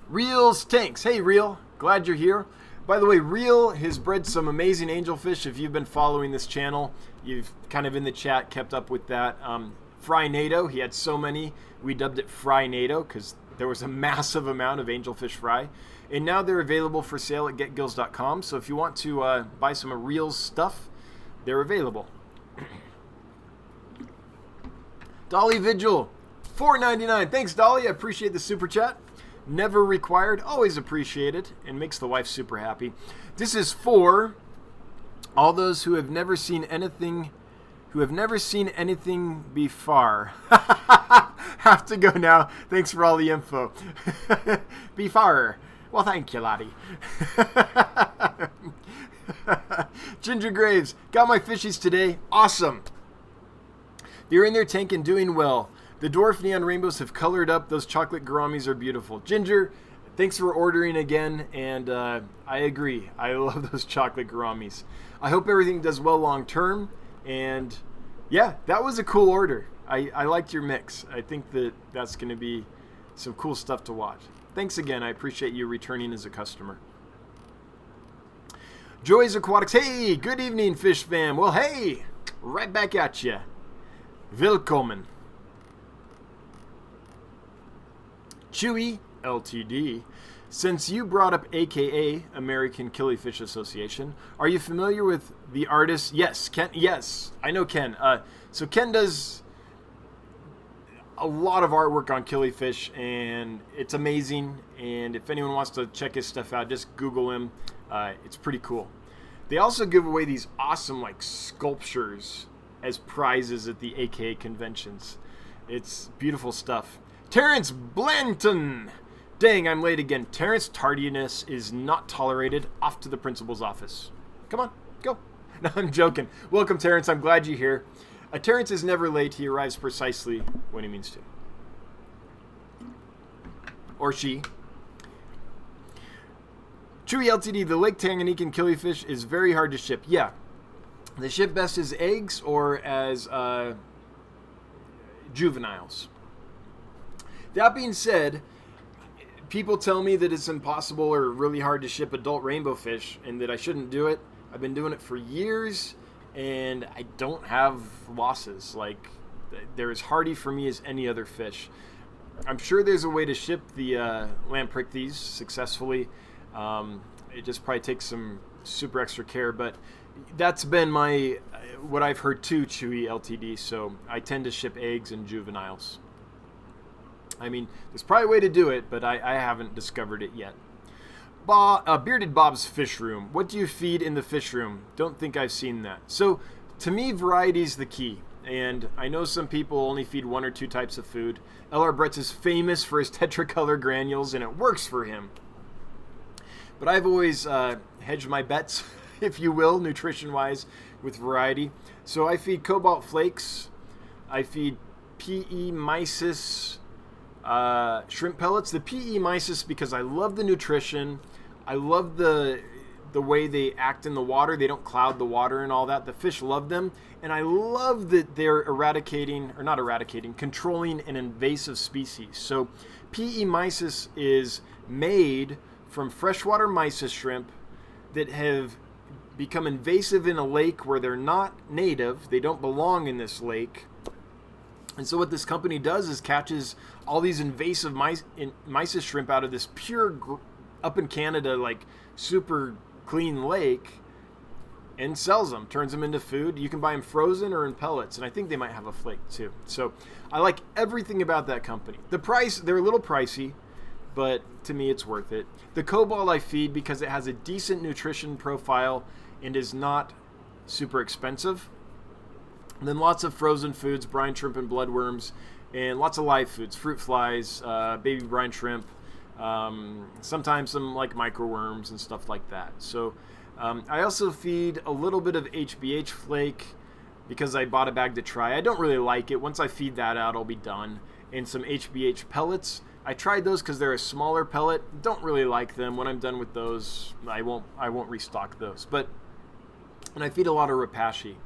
Speaker 1: Reel's Tanks. Hey, Reel. Glad you're here. By the way, Reel has bred some amazing angelfish. If you've been following this channel, you've kind of in the chat kept up with that. Fry NATO, he had so many, we dubbed it Fry NATO because there was a massive amount of angelfish fry. And now they're available for sale at getgills.com. So if you want to buy some of Reel's stuff, they're available. Dolly Vigil, $4.99. Thanks, Dolly. I appreciate the super chat. Never required, always appreciated, and makes the wife super happy. This is for all those who have never seen anything, be far. Have to go now. Thanks for all the info. Be far. Well, thank you, Lottie. Ginger Graves, got my fishies today. Awesome. They're in their tank and doing well. The dwarf neon rainbows have colored up. Those chocolate gouramis are beautiful. Ginger, thanks for ordering again, and I agree. I love those chocolate gouramis. I hope everything does well long term, and yeah, that was a cool order. I liked your mix. I think that's going to be some cool stuff to watch. Thanks again. I appreciate you returning as a customer. Joy's Aquatics. Hey, good evening, fish fam. Well, hey, right back at you. Willkommen. Chewy Ltd. Since you brought up AKA, American Killifish Association, are you familiar with the artist? Yes, Ken. Yes, I know Ken. So Ken does a lot of artwork on killifish, and it's amazing. And if anyone wants to check his stuff out, just Google him. It's pretty cool. They also give away these awesome like sculptures as prizes at the AKA conventions. It's beautiful stuff. Terrence Blanton. Dang, I'm late again. Terrence, tardiness is not tolerated. Off to the principal's office. Come on, go. No, I'm joking. Welcome, Terrence. I'm glad you're here. Terrence is never late. He arrives precisely when he means to. Or she. Chewy Ltd. The Lake Tanganyikan killifish is very hard to ship. Yeah. They ship best as eggs or as juveniles. That being said, people tell me that it's impossible or really hard to ship adult rainbow fish and that I shouldn't do it. I've been doing it for years and I don't have losses. Like, they're as hardy for me as any other fish. I'm sure there's a way to ship the lampricthes successfully. It just probably takes some super extra care, but that's been what I've heard too, Chewy Ltd. So I tend to ship eggs and juveniles. I mean, there's probably a way to do it, but I haven't discovered it yet. Bearded Bob's Fish Room. What do you feed in the fish room? Don't think I've seen that. So, to me, variety is the key. And I know some people only feed one or two types of food. L.R. Bretz is famous for his tetracolor granules, and it works for him. But I've always hedged my bets, if you will, nutrition-wise, with variety. So I feed cobalt flakes. I feed PE mysis shrimp pellets. The PE mysis, because I love the nutrition. I love the way they act in the water. They don't cloud the water and all that. The fish love them. And I love that they're controlling an invasive species. So PE mysis is made from freshwater mysis shrimp that have become invasive in a lake where they're not native. They don't belong in this lake. And so what this company does is catches all these invasive mysis shrimp out of this pure, up in Canada, like super clean lake, and sells them, turns them into food. You can buy them frozen or in pellets, and I think they might have a flake too. So I like everything about that company. The price, they're a little pricey, but to me it's worth it. The cobalt I feed because it has a decent nutrition profile and is not super expensive. And then lots of frozen foods, brine shrimp and bloodworms, and lots of live foods, fruit flies, baby brine shrimp, sometimes some like microworms and stuff like that. So I also feed a little bit of HBH flake because I bought a bag to try. I don't really like it. Once I feed that out, I'll be done. And some HBH pellets. I tried those because they're a smaller pellet. Don't really like them. When I'm done with those, I won't restock those. And I feed a lot of Repashy.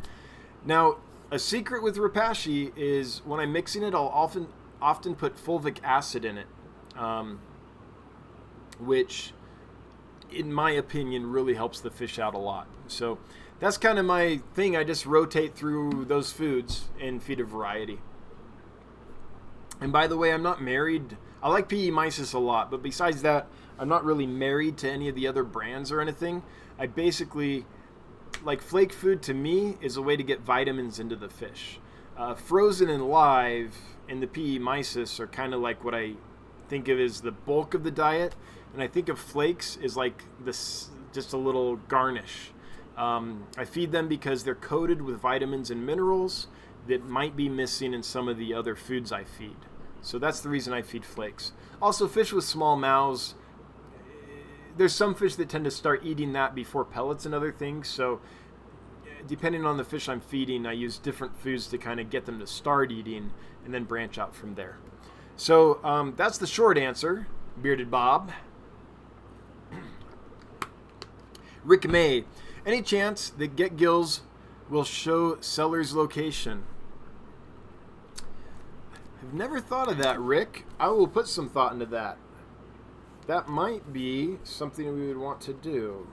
Speaker 1: Now, a secret with Repashy is when I'm mixing it, I'll often put fulvic acid in it, which, in my opinion, really helps the fish out a lot. So that's kind of my thing. I just rotate through those foods and feed a variety. And by the way, I'm not married. I like PE Mysis a lot, but besides that, I'm not really married to any of the other brands or anything. I basically, like, flake food to me is a way to get vitamins into the fish. Frozen and live and the PE Mysis are kind of like what I think of as the bulk of the diet. And I think of flakes as like this, just a little garnish. I feed them because they're coated with vitamins and minerals that might be missing in some of the other foods I feed. So that's the reason I feed flakes. Also, fish with small mouths, there's some fish that tend to start eating that before pellets and other things. So depending on the fish I'm feeding, I use different foods to kind of get them to start eating and then branch out from there. So that's the short answer, Bearded Bob. Rick May, any chance that Get Gills will show seller's location? I've never thought of that, Rick. I will put some thought into that. That might be something we would want to do.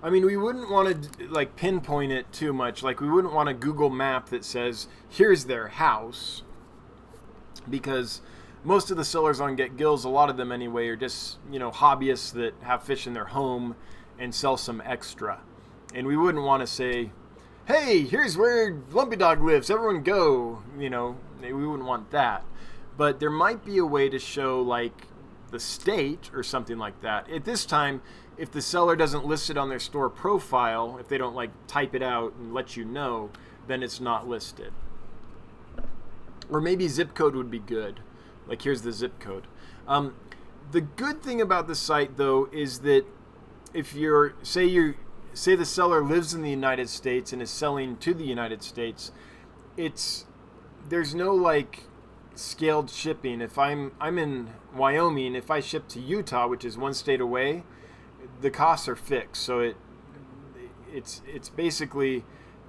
Speaker 1: I mean, we wouldn't want to like pinpoint it too much. Like, we wouldn't want a Google map that says, here's their house. Because most of the sellers on Get Gills, a lot of them anyway, are just, hobbyists that have fish in their home and sell some extra. And we wouldn't want to say, hey, here's where Lumpy Dog lives, everyone go. We wouldn't want that. But there might be a way to show, like, the state or something like that. At this time, if the seller doesn't list it on their store profile, if they don't, like, type it out and let you know, then it's not listed. Or maybe zip code would be good. Like, here's the zip code. The good thing about the site, though, is that if say the seller lives in the United States and is selling to the United States, there's no like scaled shipping. If I'm in Wyoming, if I ship to Utah, which is one state away, the costs are fixed. So it's basically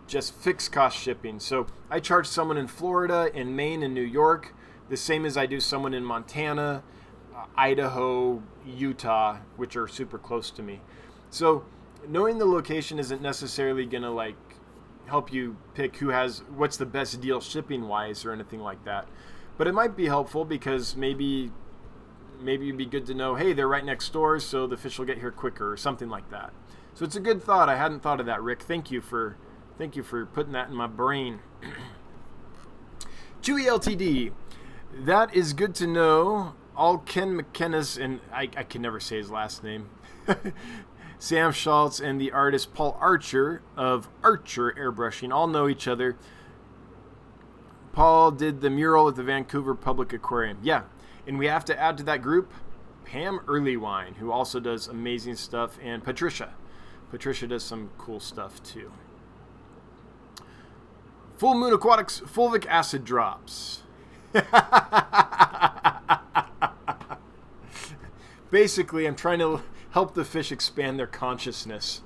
Speaker 1: just fixed cost shipping. So I charge someone in Florida, in Maine, and New York the same as I do someone in Montana, Idaho, Utah, which are super close to me. So knowing the location isn't necessarily going to like help you pick what's the best deal shipping wise or anything like that. But it might be helpful because maybe it'd be good to know, hey, they're right next door, so the fish will get here quicker or something like that. So it's a good thought. I hadn't thought of that, Rick. Thank you for putting that in my brain. Chewy LTD. That is good to know. All Ken McKenna's, and I can never say his last name. Sam Schultz and the artist Paul Archer of Archer Airbrushing all know each other. Paul did the mural at the Vancouver Public Aquarium. Yeah, and we have to add to that group Pam Earlywine, who also does amazing stuff, and Patricia. Patricia does some cool stuff too. Full Moon Aquatics fulvic acid drops. Basically, I'm trying to help the fish expand their consciousness.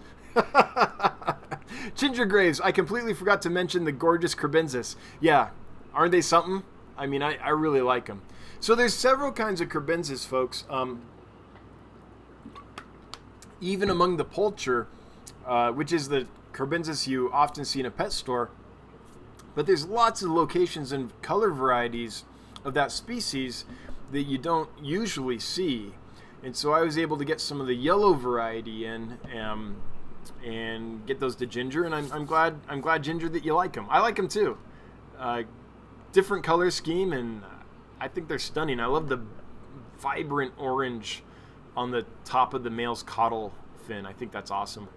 Speaker 1: Ginger Graves, I completely forgot to mention the gorgeous Crebensis. Yeah, aren't they something? I mean, I really like them. So there's several kinds of Crebensis, folks. Even among the poultry, which is the Crebensis you often see in a pet store. But there's lots of locations and color varieties of that species that you don't usually see. And so I was able to get some of the yellow variety in and get those to Ginger. And I'm glad, Ginger, that you like them. I like them too. Different color scheme, and I think they're stunning. I love the vibrant orange on the top of the male's caudal fin. I think that's awesome.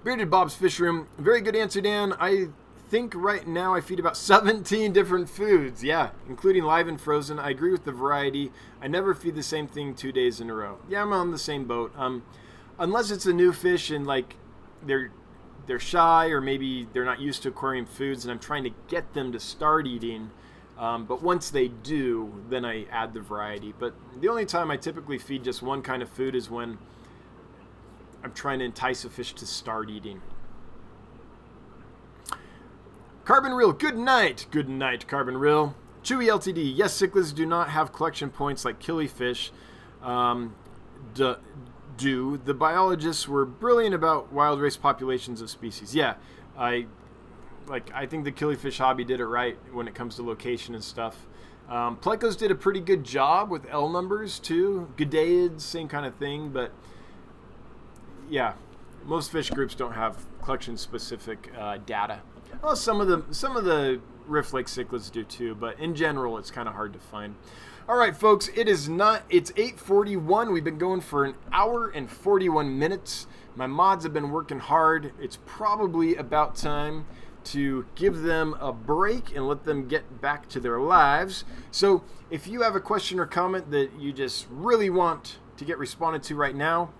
Speaker 1: Bearded Bob's Fish Room. Very good answer, Dan. I think right now I feed about 17 different foods. Yeah, including live and frozen. I agree with the variety. I never feed the same thing 2 days in a row. Yeah, I'm on the same boat. Unless it's a new fish and like they're shy, or maybe they're not used to aquarium foods and I'm trying to get them to start eating. But once they do, then I add the variety. But the only time I typically feed just one kind of food is when I'm trying to entice a fish to start eating. Carbon Reel, good night. Good night, Carbon Reel. Chewy LTD, yes, cichlids do not have collection points like killifish do. The biologists were brilliant about wild race populations of species. Yeah, I think the killifish hobby did it right when it comes to location and stuff. Plecos did a pretty good job with L numbers too. Gadeids, same kind of thing, but yeah, most fish groups don't have collection-specific data. Well, some of the Rift Lake cichlids do too, but in general, it's kind of hard to find. All right, folks, it's 8:41. We've been going for an hour and 41 minutes. My mods have been working hard. It's probably about time to give them a break and let them get back to their lives. So if you have a question or comment that you just really want to get responded to right now,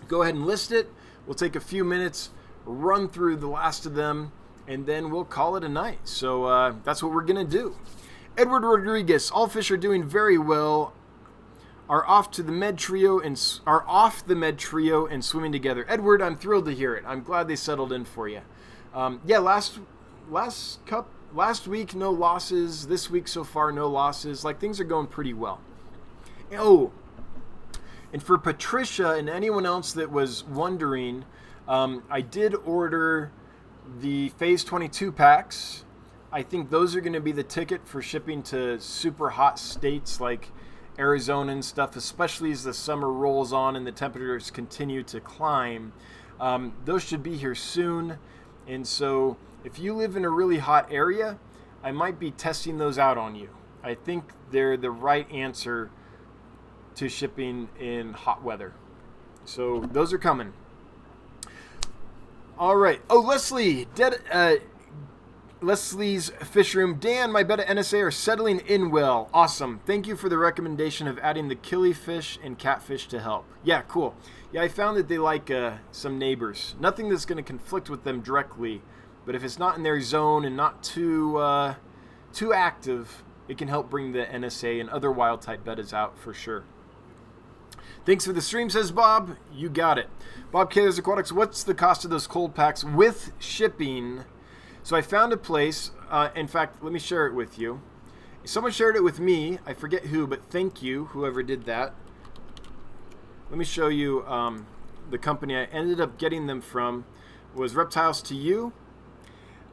Speaker 1: go ahead and list it. We'll take a few minutes, run through the last of them, and then we'll call it a night. So that's what we're going to do. Edward Rodriguez, all fish are doing very well. Are off the med trio and swimming together. Edward, I'm thrilled to hear it. I'm glad they settled in for you. Yeah, last week no losses. This week so far no losses. Like, things are going pretty well. Oh, and for Patricia and anyone else that was wondering, I did order the Phase 22 packs. I think those are going to be the ticket for shipping to super hot states like Arizona and stuff, especially as the summer rolls on and the temperatures continue to climb. Those should be here soon. And so if you live in a really hot area, I might be testing those out on you. I think they're the right answer to shipping in hot weather. So those are coming. All right. Oh, Leslie's Fish Room. Dan, my betta NSA are settling in well. Awesome. Thank you for the recommendation of adding the killifish and catfish to help. Yeah, cool. Yeah, I found that they like some neighbors. Nothing that's going to conflict with them directly, but if it's not in their zone and not too active, it can help bring the NSA and other wild type bettas out for sure. Thanks for the stream, says Bob. You got it. Bob Kaler's Aquatics, what's the cost of those cold packs with shipping? So I found a place. In fact, let me share it with you. Someone shared it with me. I forget who, but thank you, whoever did that. Let me show you the company I ended up getting them from. Was Reptiles to You.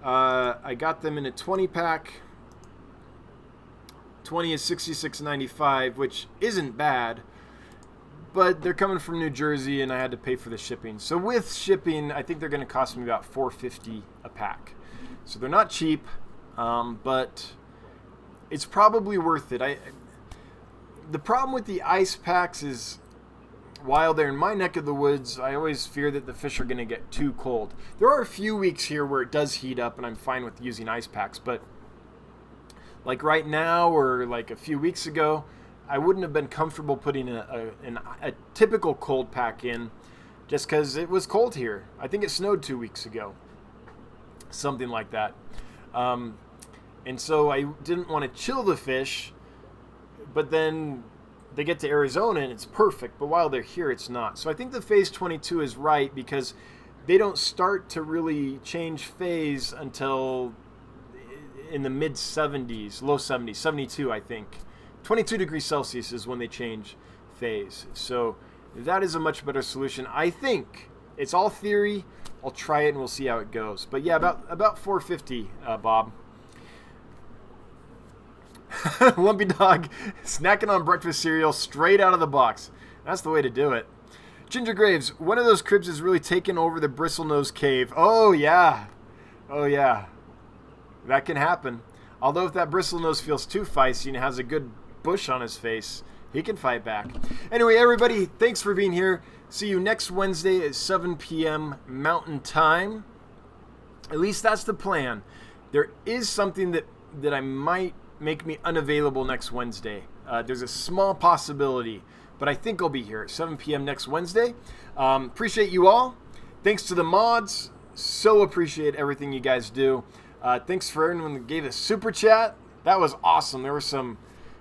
Speaker 1: I got them in a 20-pack. 20 is $66.95, which isn't bad. But they're coming from New Jersey, and I had to pay for the shipping. So with shipping, I think they're going to cost me about $4.50 a pack. So they're not cheap, but it's probably worth it. The problem with the ice packs is, while they're in my neck of the woods, I always fear that the fish are going to get too cold. There are a few weeks here where it does heat up, and I'm fine with using ice packs. But like right now, or like a few weeks ago, I wouldn't have been comfortable putting a typical cold pack in just because it was cold here. I think it snowed 2 weeks ago. Something like that. And so I didn't want to chill the fish, but then they get to Arizona and it's perfect, but while they're here, it's not. So I think the Phase 22 is right because they don't start to really change phase until in the mid-70s, low 70s, 72, I think. 22 degrees Celsius is when they change phase. So that is a much better solution. I think it's all theory. I'll try it and we'll see how it goes. But yeah, about $4.50, Bob. Lumpy Dog snacking on breakfast cereal straight out of the box. That's the way to do it. Ginger Graves, one of those cribs is really taken over the Bristlenose Cave. Oh yeah. Oh yeah. That can happen. Although if that Bristlenose feels too feisty and has a good bush on his face, he can fight back. Anyway, everybody, thanks for being here. See you next Wednesday at 7 p.m. Mountain Time. At least that's the plan. There is something that I might make me unavailable next Wednesday. There's a small possibility, but I think I'll be here at 7 p.m. next Wednesday. Appreciate you all. Thanks to the mods. So appreciate everything you guys do. Thanks for everyone that gave a super chat. That was awesome. There were some...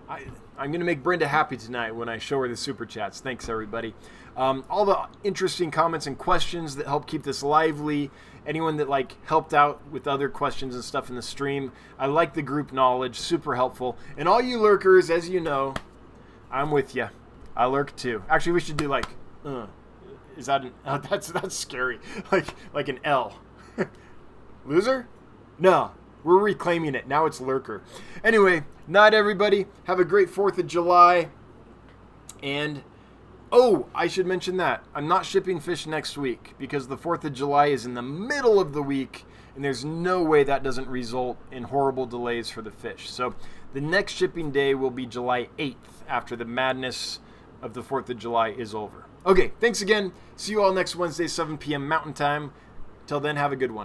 Speaker 1: I'm going to make Brenda happy tonight when I show her the super chats. Thanks, everybody. All the interesting comments and questions that help keep this lively. Anyone that helped out with other questions and stuff in the stream. I like the group knowledge. Super helpful. And all you lurkers, as you know, I'm with you. I lurk too. Actually, we should do is that an... Oh, that's scary. Like an L. Loser? No. We're reclaiming it. Now it's lurker. Anyway, night everybody. Have a great 4th of July. And, oh, I should mention that. I'm not shipping fish next week because the 4th of July is in the middle of the week and there's no way that doesn't result in horrible delays for the fish. So the next shipping day will be July 8th after the madness of the 4th of July is over. Okay, thanks again. See you all next Wednesday, 7 p.m. Mountain Time. Till then, have a good one.